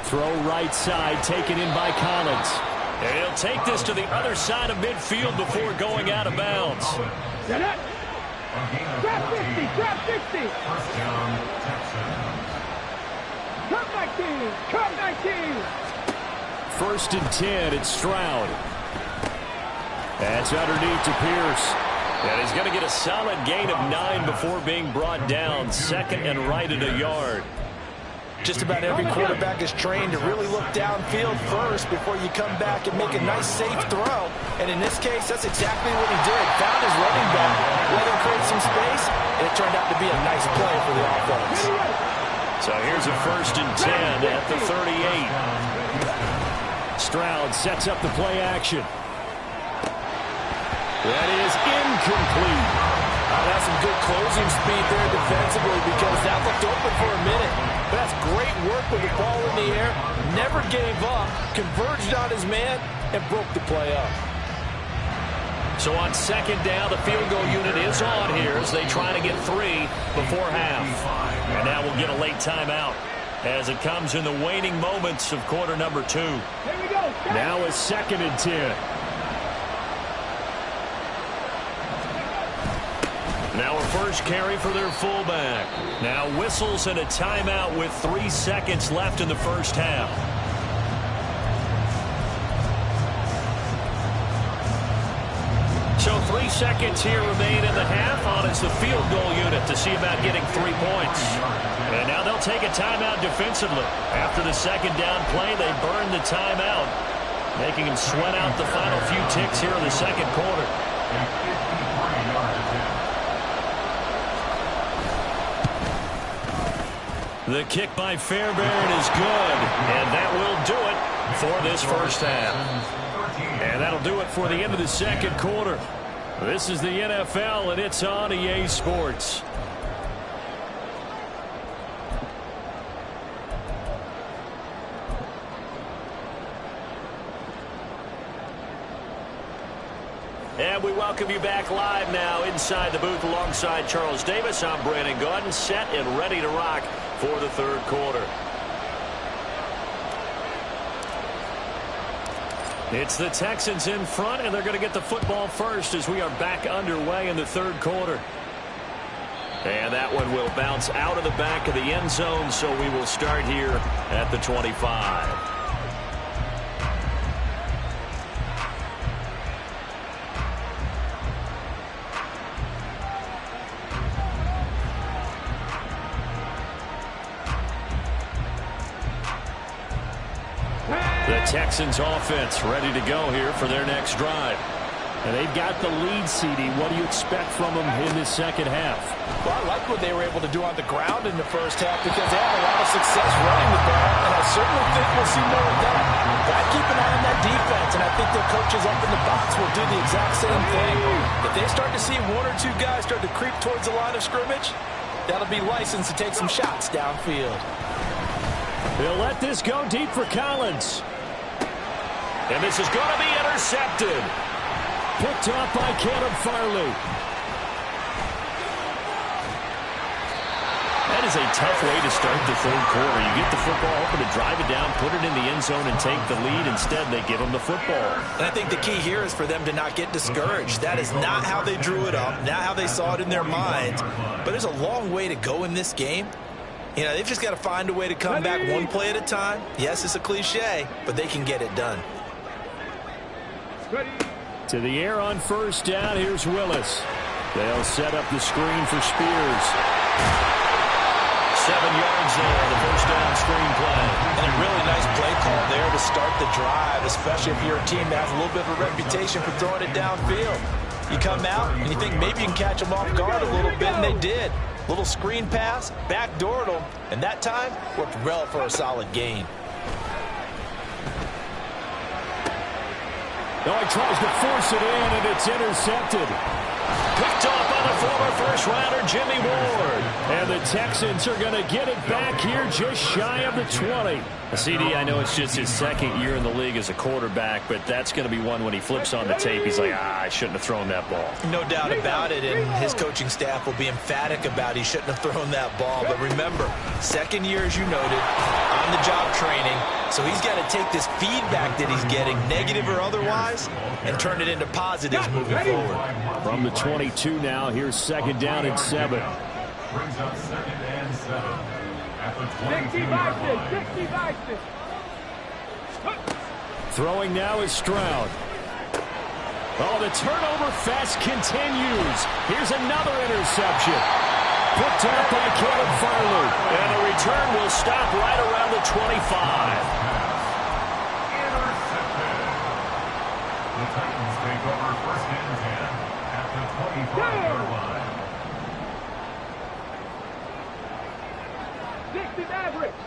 Throw right side, taken in by Collins. And he'll take this to the other side of midfield before going out of bounds. Drop 60, drop 60. First down, Texans. Cut 19, cut 19. First and 10, it's Stroud. That's underneath to Pierce. And he's going to get a solid gain of 9 before being brought down. Second and right at a yard. Just about every quarterback is trained to really look downfield first before you come back and make a nice, safe throw. And in this case, that's exactly what he did. Found his running back, let him create some space, and it turned out to be a nice play for the offense. So here's a first and 10 at the 38. Stroud sets up the play action. That is incomplete. That's some good closing speed there defensively because that looked open for a minute. But that's great work with the ball in the air. Never gave up, converged on his man, and broke the play up. So on second down, the field goal unit is on here as they try to get 3 before half. And now we'll get a late timeout as it comes in the waning moments of quarter number 2. Here we go. Now a second and 10. Now a first carry for their fullback. Now whistles and a timeout with 3 seconds left in the first half. So 3 seconds here remain in the half on as the field goal unit to see about getting 3 points. And now they'll take a timeout defensively. After the second down play, they burn the timeout, making them sweat out the final few ticks here in the second quarter. The kick by Fairbairn is good, and that will do it for this first half. And that'll do it for the end of the second quarter. This is the NFL, and it's on EA Sports. And we welcome you back live now inside the booth alongside Charles Davis. I'm Brandon Gaudin, set and ready to rock for the third quarter. It's the Texans in front, and they're going to get the football first as we are back underway in the third quarter. And that one will bounce out of the back of the end zone, so we will start here at the 25. The Texans offense ready to go here for their next drive. And they've got the lead, CD. What do you expect from them in this second half? Well, I like what they were able to do on the ground in the first half because they had a lot of success running the ball, and I certainly think we'll see more of that. Gotta keep an eye on that defense, and I think their coaches up in the box will do the exact same thing. If they start to see 1 or 2 guys start to creep towards the line of scrimmage, that'll be licensed to take some shots downfield. They'll let this go deep for Collins. And this is going to be intercepted. Picked off by Caleb Farley. That is a tough way to start the third quarter. You get the football, hoping to drive it down, put it in the end zone, and take the lead. Instead, they give them the football. And I think the key here is for them to not get discouraged. That is not how they drew it up, not how they saw it in their minds. But there's a long way to go in this game. You know, they've just got to find a way to come back one play at a time. Yes, it's a cliche, but they can get it done. To the air on first down. Here's Willis. They'll set up the screen for Spears. 7 yards there on the first down screen play. And a really nice play call there to start the drive, especially if you're a team that has a little bit of a reputation for throwing it downfield. You come out and you think maybe you can catch them off guard a little bit, and they did. Little screen pass, backdoored them, and that time worked well for a solid gain. Oh, he tries to force it in, and it's intercepted. Picked off by the former first-rounder Jimmy Ward. And And the Texans are going to get it back here just shy of the 20. CD, I know it's just his second year in the league as a quarterback, but that's going to be one when he flips on the tape, he's like, I shouldn't have thrown that ball. No doubt about it, and his coaching staff will be emphatic about he shouldn't have thrown that ball. But remember, second year, as you noted, on-the-job training, so he's got to take this feedback that he's getting, negative or otherwise, and turn it into positives moving forward. From the 22 now, here's second down and 7. Brings up second and 7. 60 boxes. Throwing now is Stroud. Oh, the turnover fest continues. Here's another interception. Picked up by Caleb Farley. And the return will stop right around the 25. Intercepted. The Titans take over first and 10 at the 25-yard line.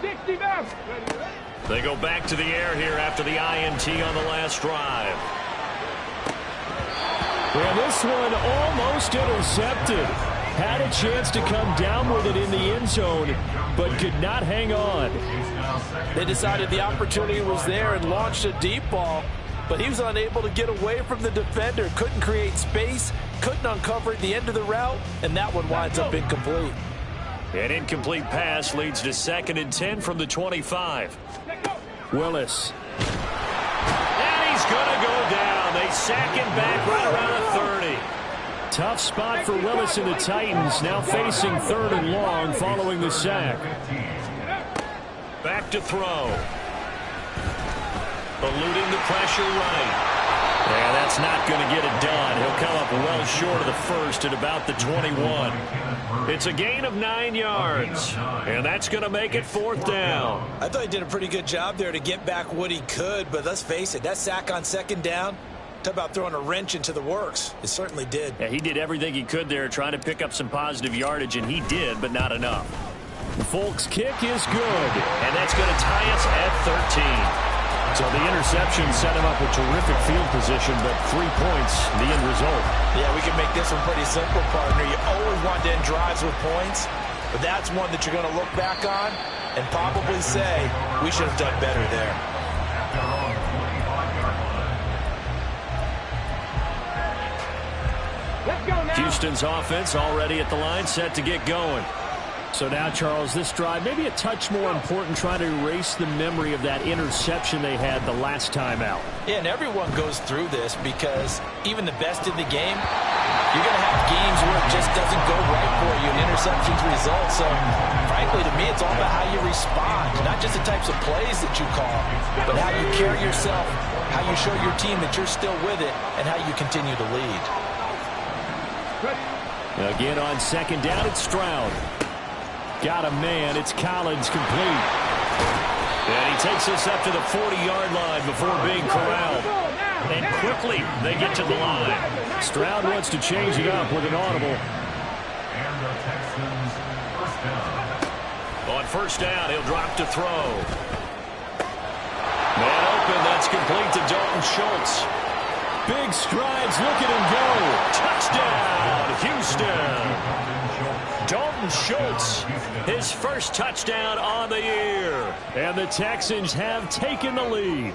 60 Mavericks. They go back to the air here after the INT on the last drive. And this one almost intercepted. Had a chance to come down with it in the end zone, but could not hang on. They decided the opportunity was there and launched a deep ball, but he was unable to get away from the defender. Couldn't create space, couldn't uncover at the end of the route, and that one winds up incomplete. An incomplete pass leads to second and 10 from the 25. Willis. And he's going to go down. They sack him back right around the 30. Tough spot for Willis and the Titans, now facing third and long following the sack. Back to throw. Eluding the pressure right. Yeah, that's not going to get it done. He'll come up well short of the first at about the 21. It's a gain of 9 yards, and that's going to make it fourth down. I thought he did a pretty good job there to get back what he could, but let's face it, that sack on second down, talk about throwing a wrench into the works. It certainly did. Yeah, he did everything he could there trying to pick up some positive yardage, and he did, but not enough. Folk's kick is good, and that's going to tie us at 13. So the interception set him up with terrific field position, but 3 points, the end result. Yeah, we can make this one pretty simple, partner. You always want to end drives with points, but that's one that you're going to look back on and probably say, we should have done better there. Let's go now. Houston's offense already at the line, set to get going. So now, Charles, this drive maybe a touch more important, trying to erase the memory of that interception they had the last time out. Yeah, and everyone goes through this because even the best in the game, you're going to have games where it just doesn't go right for you, and interceptions result. So, frankly, to me, it's all about how you respond, not just the types of plays that you call, but how you carry yourself, how you show your team that you're still with it, and how you continue to lead. Again on second down, it's Stroud. Got a man. It's Collins, complete. And he takes us up to the 40-yard line before being corralled. And quickly, they get to the line. Stroud wants to change it up with an audible. And the Texans first down. On first down, he'll drop to throw. Man open, that's complete to Dalton Schultz. Big strides, look at him go. Touchdown, Houston. Dalton Schultz, his first touchdown on the year. And the Texans have taken the lead.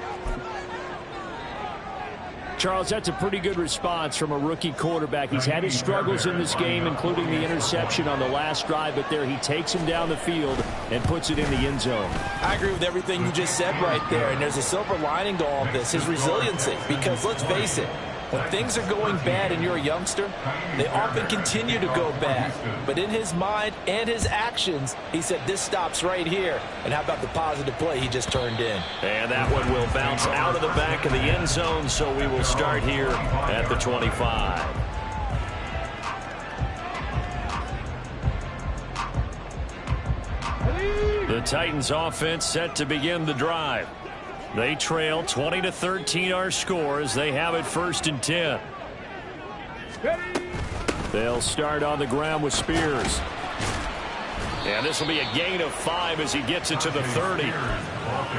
Charles, that's a pretty good response from a rookie quarterback. He's had his struggles in this game, including the interception on the last drive, but there he takes him down the field and puts it in the end zone. I agree with everything you just said right there, and there's a silver lining to all of this, his resiliency, because let's face it, when things are going bad and you're a youngster, they often continue to go bad. But in his mind and his actions, he said, this stops right here. And how about the positive play he just turned in? And that one will bounce out of the back of the end zone, so we will start here at the 25. The Titans offense set to begin the drive. They trail 20-13 our score as they have it first and 10. They'll start on the ground with Spears. And this will be a gain of 5 as he gets it to the 30.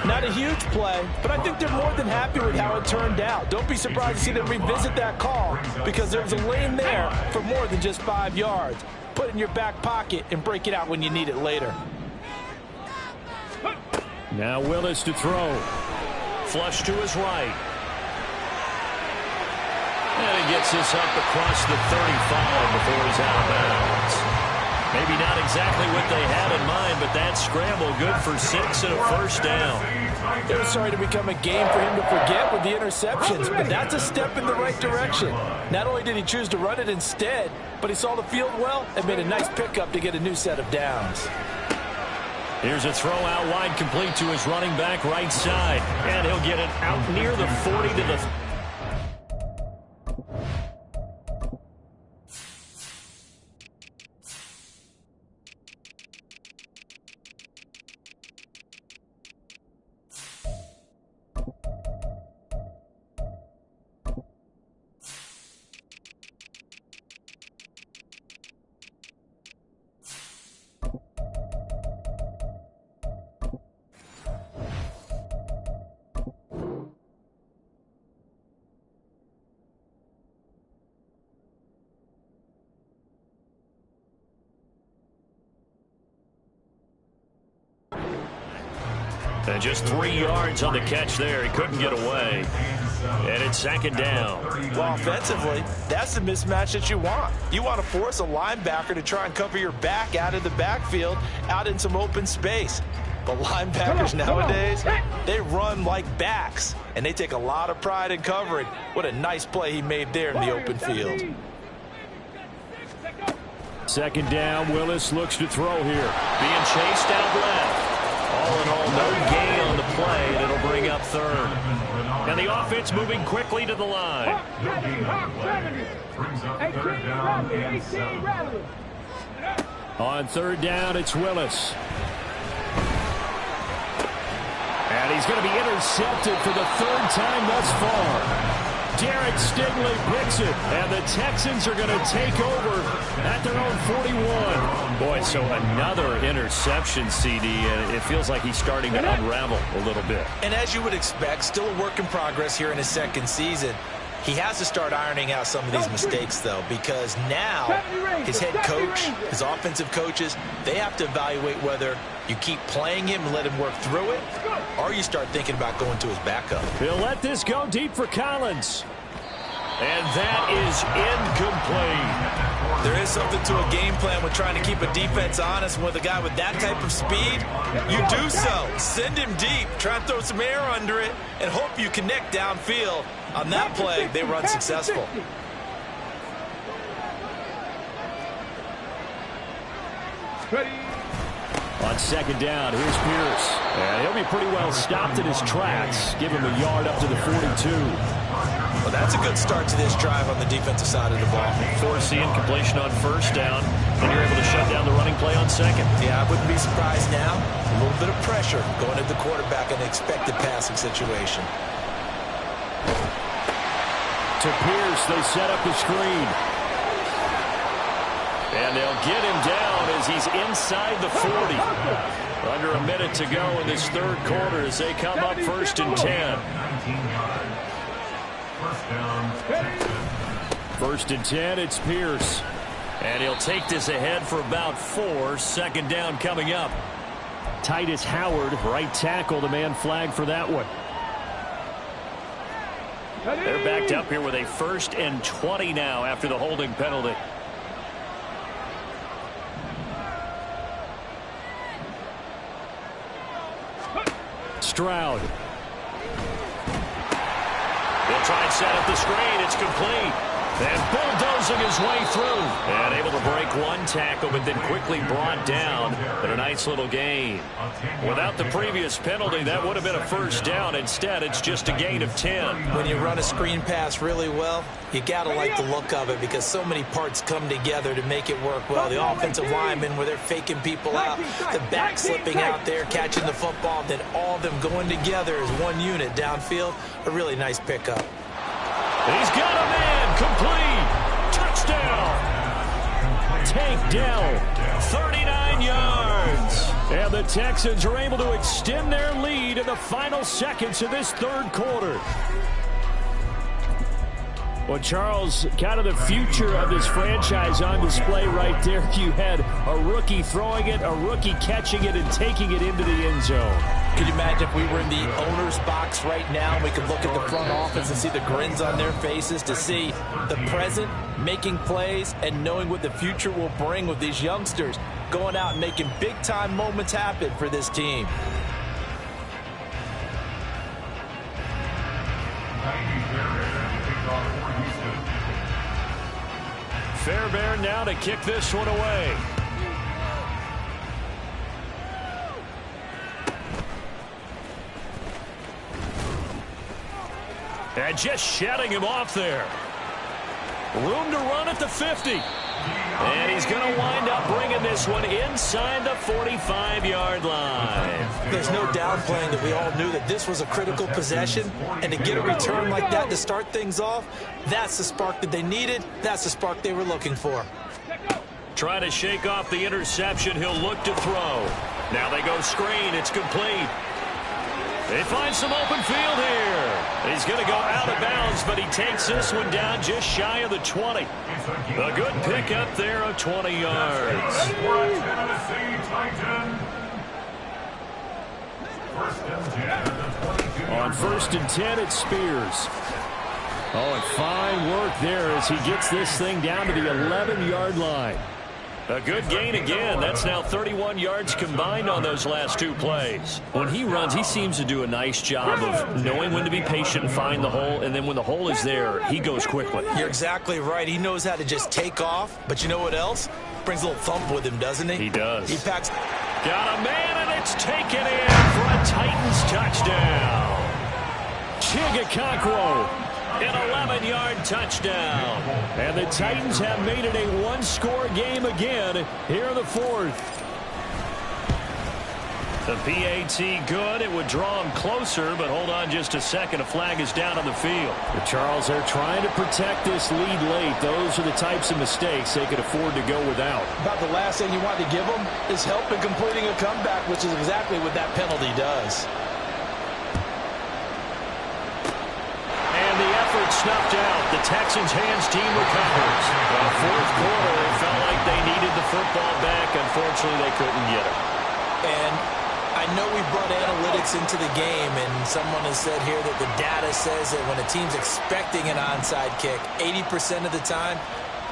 Not a huge play, but I think they're more than happy with how it turned out. Don't be surprised to see them revisit that call because there was a lane there for more than just 5 yards. put it in your back pocket and break it out when you need it later. Now Willis to throw. Flush to his right. And he gets this up across the 35 before he's out of bounds. Maybe not exactly what they had in mind, but that scramble good for 6 and a first down. It was starting to become a game for him to forget with the interceptions, but that's a step in the right direction. Not only did he choose to run it instead, but he saw the field well and made a nice pickup to get a new set of downs. Here's a throw out wide, complete to his running back right side. And he'll get it out near the 40 to the... And just 3 yards on the catch there. He couldn't get away. And it's second down. Well, offensively, that's the mismatch that you want. You want to force a linebacker to try and cover your back out of the backfield, out in some open space. But linebackers nowadays, they run like backs, and they take a lot of pride in covering. What a nice play he made there in the open field. Second down, Willis looks to throw here. Being chased out left. All in all, no gain on the play, and it'll bring up third. And the offense moving quickly to the line. On third down, it's Willis. And he's going to be intercepted for the third time thus far. Derek Stingley picks it, and the Texans are going to take over at their own 41. Boy, so another interception, CD, and it feels like he's starting to unravel a little bit. And as you would expect, still a work in progress here in his second season. He has to start ironing out some of these mistakes, though, because now his head coach, his offensive coaches, they have to evaluate whether you keep playing him and let him work through it, or you start thinking about going to his backup. He'll let this go deep for Collins. And that is incomplete. There is something to a game plan with trying to keep a defense honest. With a guy with that type of speed, you do so. Send him deep, try and throw some air under it, and hope you connect downfield. On that play, they were unsuccessful. On second down, here's Pierce. And he'll be pretty well stopped in his tracks. Give him a yard up to the 42. Well, that's a good start to this drive on the defensive side of the ball. Forcing completion on first down, and you're able to shut down the running play on second. Yeah, I wouldn't be surprised now. A little bit of pressure going at the quarterback in an expected passing situation. To Pierce, they set up the screen. And they'll get him down as he's inside the 40. Under a minute to go in this third quarter as they come up 1st and 10. 1st and 10, it's Pierce. And he'll take this ahead for about 4. Second down coming up. Titus Howard, right tackle, the man flagged for that one. They're backed up here with a 1st and 20 now after the holding penalty. Stroud. They'll try and set up the screen. It's complete. And bulldozing his way through. And able to break one tackle, but then quickly brought down. But a nice little gain. Without the previous penalty, that would have been a first down. Instead, it's just a gain of 10. When you run a screen pass really well, you got to like the look of it because so many parts come together to make it work well. The offensive linemen, where they're faking people out, the back slipping out there, catching the football, then all of them going together as one unit downfield. A really nice pickup. He's got a man, complete, touchdown. Tank Dell, 39 yards. And the Texans are able to extend their lead in the final seconds of this third quarter. Well, Charles, kind of the future of this franchise on display right there. You had a rookie throwing it, a rookie catching it, and taking it into the end zone. Could you imagine if we were in the owner's box right now and we could look at the front office and see the grins on their faces, to see the present making plays and knowing what the future will bring with these youngsters going out and making big-time moments happen for this team. Fairbairn now to kick this one away. And just shutting him off there. Room to run at the 50. And he's going to wind up bringing this one inside the 45-yard line. There's no downplaying that we all knew that this was a critical possession, and to get a return like that to start things off, that's the spark that they needed. That's the spark they were looking for. Trying to shake off the interception. He'll look to throw. Now they go screen. It's complete. They find some open field here. He's going to go out of bounds, but he takes this one down just shy of the 20. A good pickup there of 20 yards. On 1st and 10, it's Spears. Oh, and fine work there as he gets this thing down to the 11-yard line. A good gain again. That's now 31 yards combined on those last two plays. When he runs, he seems to do a nice job of knowing when to be patient and find the hole, and then when the hole is there, he goes quickly. You're exactly right. He knows how to just take off, but you know what else? Brings a little thump with him, doesn't he? He does. He packs. Got a man, and it's taken in for a Titans touchdown. Chigakonkwo. An 11-yard touchdown. And the Titans have made it a one-score game again here in the 4th. The PAT good. It would draw him closer, but hold on just a second. A flag is down on the field. But Charles, they're trying to protect this lead late. Those are the types of mistakes they could afford to go without. About the last thing you want to give them is help in completing a comeback, which is exactly what that penalty does. Snuffed out. The Texans' hands team recovers. The 4th quarter, it felt like they needed the football back. Unfortunately, they couldn't get it. And I know we brought analytics into the game, and someone has said here that the data says that when a team's expecting an onside kick, 80% of the time,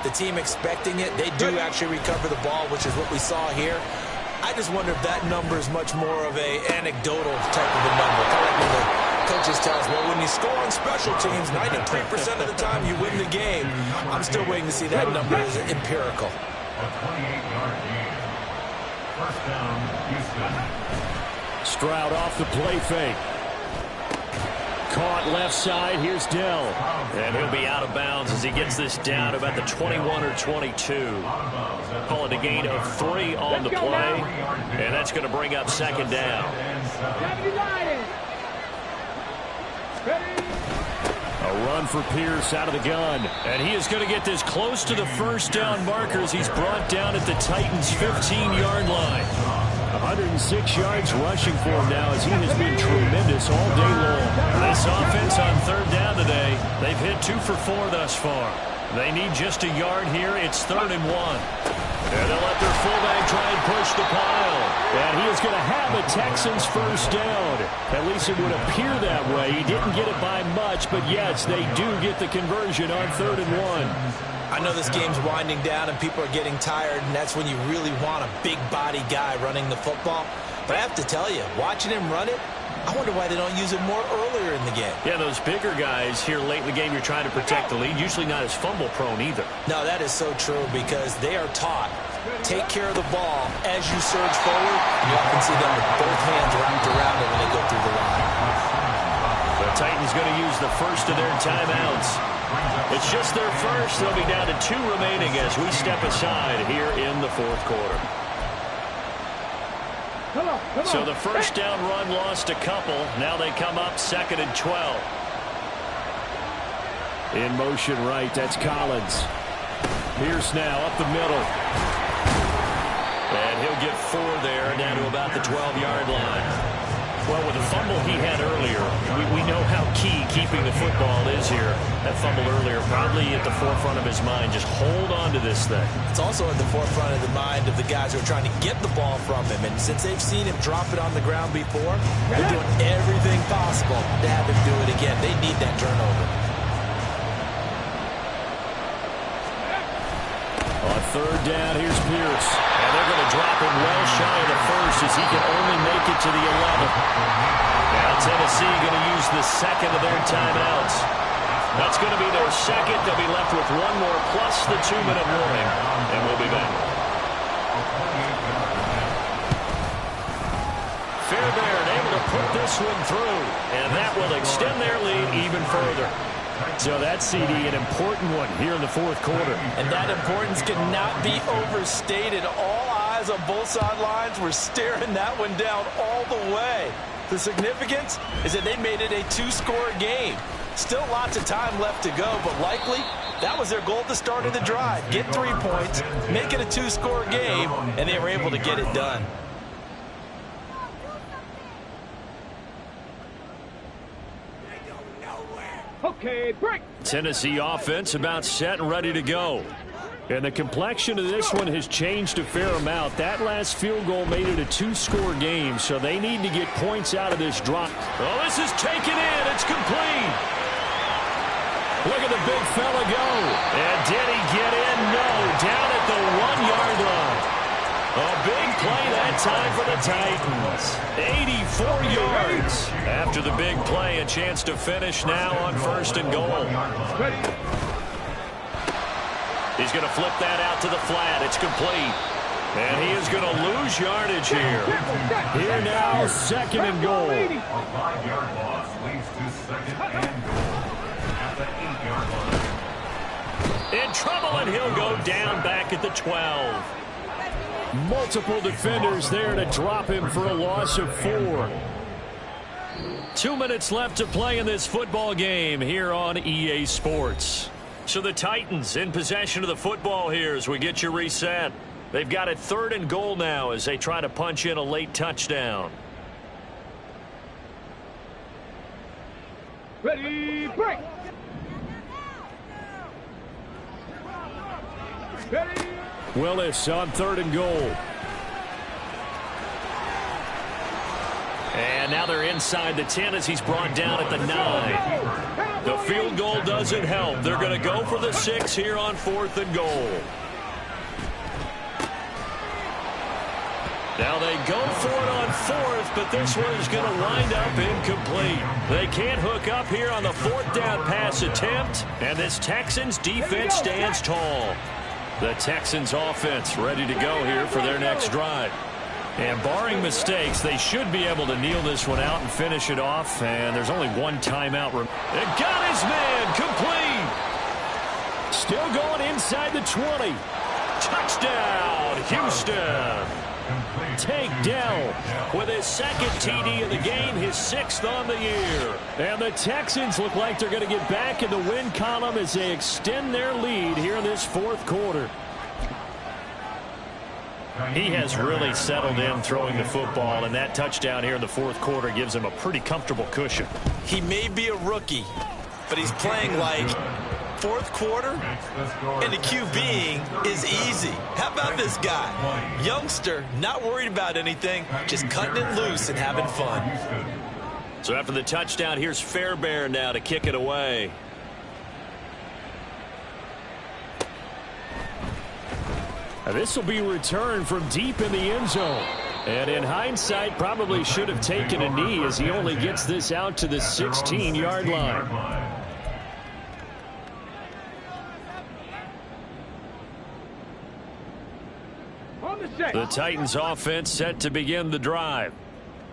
the team expecting it, they do actually recover the ball, which is what we saw here. I just wonder if that number is much more of a anecdotal type of a number. Kind of like when the coaches tell us, well, when you score on special teams, 93% of the time you win the game. I'm still waiting to see that number as empirical. A 28-yard gain. First down, Houston. Stroud off the play fake. Caught left side. Here's Dell. And he'll be out of bounds as he gets this down about the 21 or 22. Call it a gain of 3 on the play. And that's going to bring up 2nd down. A run for Pierce out of the gun. And he is going to get this close to the first down markers. He's brought down at the Titans' 15-yard line. 106 yards rushing for him now as he has been tremendous all day long. This offense on 3rd down today, they've hit 2 for 4 thus far. They need just a yard here. It's 3rd and 1. And they'll let their fullback try and push the pile. And he is going to have the Texans first down. At least it would appear that way. He didn't get it by much, but yes, they do get the conversion on 3rd and 1. I know this game's winding down and people are getting tired, and that's when you really want a big body guy running the football. But I have to tell you, watching him run it, I wonder why they don't use it more earlier in the game. Yeah, those bigger guys here late in the game, you're trying to protect the lead, usually not as fumble prone either. No, that is so true because they are taught, take care of the ball as you surge forward, and you often see them with both hands wrapped around it when they go through the line. The Titans going to use the first of their timeouts. It's just their first. They'll be down to 2 remaining as we step aside here in the 4th quarter. So the first down run lost a couple. Now they come up 2nd and 12. In motion right, that's Collins. Pierce now up the middle. And he'll get 4 there, down to about the 12-yard line. Well, with the fumble he had earlier, we know how key keeping the football is here. That fumble earlier probably at the forefront of his mind. Just hold on to this thing. It's also at the forefront of the mind of the guys who are trying to get the ball from him. And since they've seen him drop it on the ground before, they're doing everything possible to have him do it again. They need that turnover. On third down, here's Pierce. And they're going to drop him well shy of the first as he can only make it to the 11. Now Tennessee going to use the second of their timeouts. That's going to be their second. They'll be left with one more plus the 2-minute warning. And we'll be back. Fairbairn able to put this one through. And that will extend their lead even further. So that's, CD, an important one here in the fourth quarter. And that importance cannot be overstated. All eyes on both sidelines were staring that one down all the way. The significance is that they made it a 2-score game. Still lots of time left to go, but likely that was their goal at the start of the drive. Get 3 points, make it a 2-score game, and they were able to get it done. Okay, break. Tennessee offense about set and ready to go. And the complexion of this one has changed a fair amount. That last field goal made it a 2-score game, so they need to get points out of this drop. Oh, this is taken in. It's complete. Look at the big fella go. And did he get in? No. Down at the 1-yard line. A big play that time for the Titans. 84 yards. After the big play, a chance to finish now on 1st and goal. He's going to flip that out to the flat. It's complete. And he is going to lose yardage here. Here now, 2nd and goal. A 5-yard loss leads to 2nd and goal at the 8-yard line. In trouble, and he'll go down back at the 12. Multiple defenders there to drop him for a loss of 4. 2 minutes left to play in this football game here on EA Sports. So the Titans in possession of the football here as we get you reset. They've got it 3rd and goal now as they try to punch in a late touchdown. Ready, break. Ready. Willis on 3rd and goal. And now they're inside the 10 as he's brought down at the 9. The field goal doesn't help. They're going to go for the 6 here on 4th and goal. Now they go for it on 4th, but this one is going to wind up incomplete. They can't hook up here on the 4th down pass attempt, and this Texans defense stands tall. The Texans offense ready to go here for their next drive. And barring mistakes, they should be able to kneel this one out and finish it off. And there's only one timeout. It got his man complete. Still going inside the 20. Touchdown, Houston. Tank Dell with his 2nd TD of the game, his 6th on the year. And the Texans look like they're going to get back in the win column as they extend their lead here in this 4th quarter. He has really settled in throwing the football, and that touchdown here in the 4th quarter gives him a pretty comfortable cushion. He may be a rookie, but he's playing like 4th quarter, and the QBing is easy. How about this guy? Youngster, not worried about anything, just cutting it loose and having fun. So after the touchdown, here's Fairbairn now to kick it away. This will be returned from deep in the end zone. And in hindsight, probably should have taken a knee as he only gets this out to the 16-yard line. The Titans offense set to begin the drive.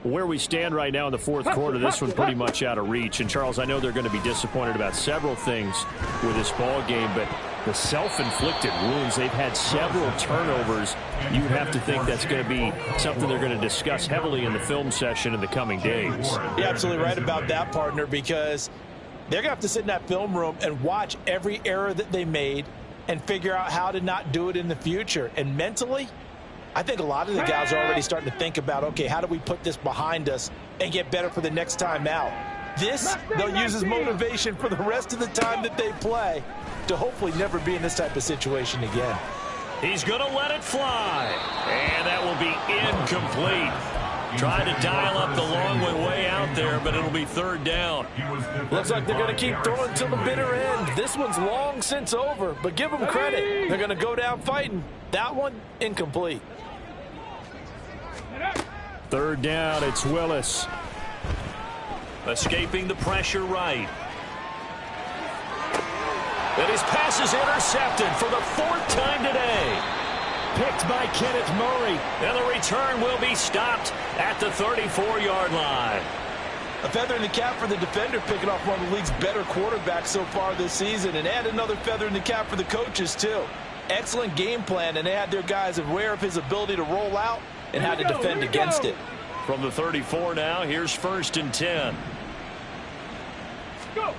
Where we stand right now in the 4th quarter, this one pretty much out of reach. And, Charles, I know they're going to be disappointed about several things with this ball game, but the self-inflicted wounds, they've had several turnovers. You would have to think that's going to be something they're going to discuss heavily in the film session in the coming days. You're absolutely right about that, partner, because they're going to have to sit in that film room and watch every error that they made and figure out how to not do it in the future. And mentally, I think a lot of the guys are already starting to think about, okay, how do we put this behind us and get better for the next time out? This, they'll use as motivation for the rest of the time that they play to hopefully never be in this type of situation again. He's going to let it fly, and that will be incomplete. Trying to dial up the long one way out there, but it'll be third down. Looks like they're going to keep throwing till the bitter end. This one's long since over, but give them credit. They're going to go down fighting. That one, incomplete. Third down, it's Willis. Escaping the pressure right. And his pass is intercepted for the fourth time today. Picked by Kenneth Murray. And the return will be stopped at the 34-yard line. A feather in the cap for the defender, picking off one of the league's better quarterbacks so far this season. And add another feather in the cap for the coaches, too. Excellent game plan, and they had their guys aware of his ability to roll out and how to defend against it. From the 34 now, here's 1st and 10. Go.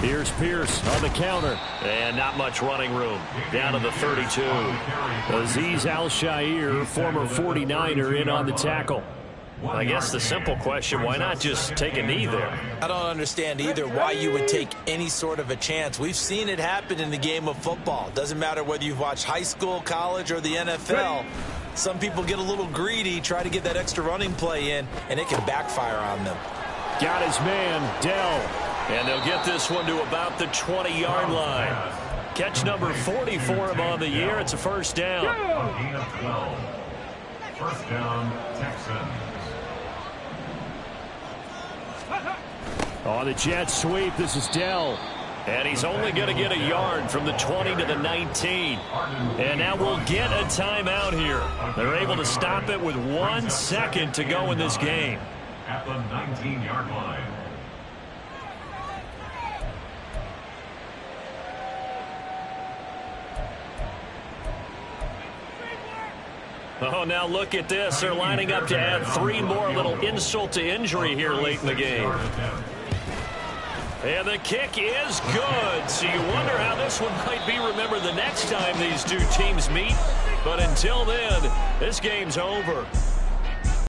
Here's Pierce on the counter. And not much running room. Down to the 32. Azeez Al-Shaair, former 49er, in on the tackle. I guess the simple question, why not just take a knee there? I don't understand either why you would take any sort of a chance. We've seen it happen in the game of football. Doesn't matter whether you've watched high school, college, or the NFL. Some people get a little greedy, try to get that extra running play in, and it can backfire on them. Got his man, Dell. And they'll get this one to about the 20-yard line. Catch number 40 for him on the year. It's a first down. A gain of 12. First down, Texans. On the jet sweep, this is Dell. And he's only going to get a yard from the 20 to the 19. And now we'll get a timeout here. They're able to stop it with 1 second to go in this game. At the 19-yard line. Oh, now look at this. They're lining up to add 3 more, little insult to injury here late in the game. And the kick is good. So you wonder how this one might be remembered the next time these two teams meet. But until then, this game's over.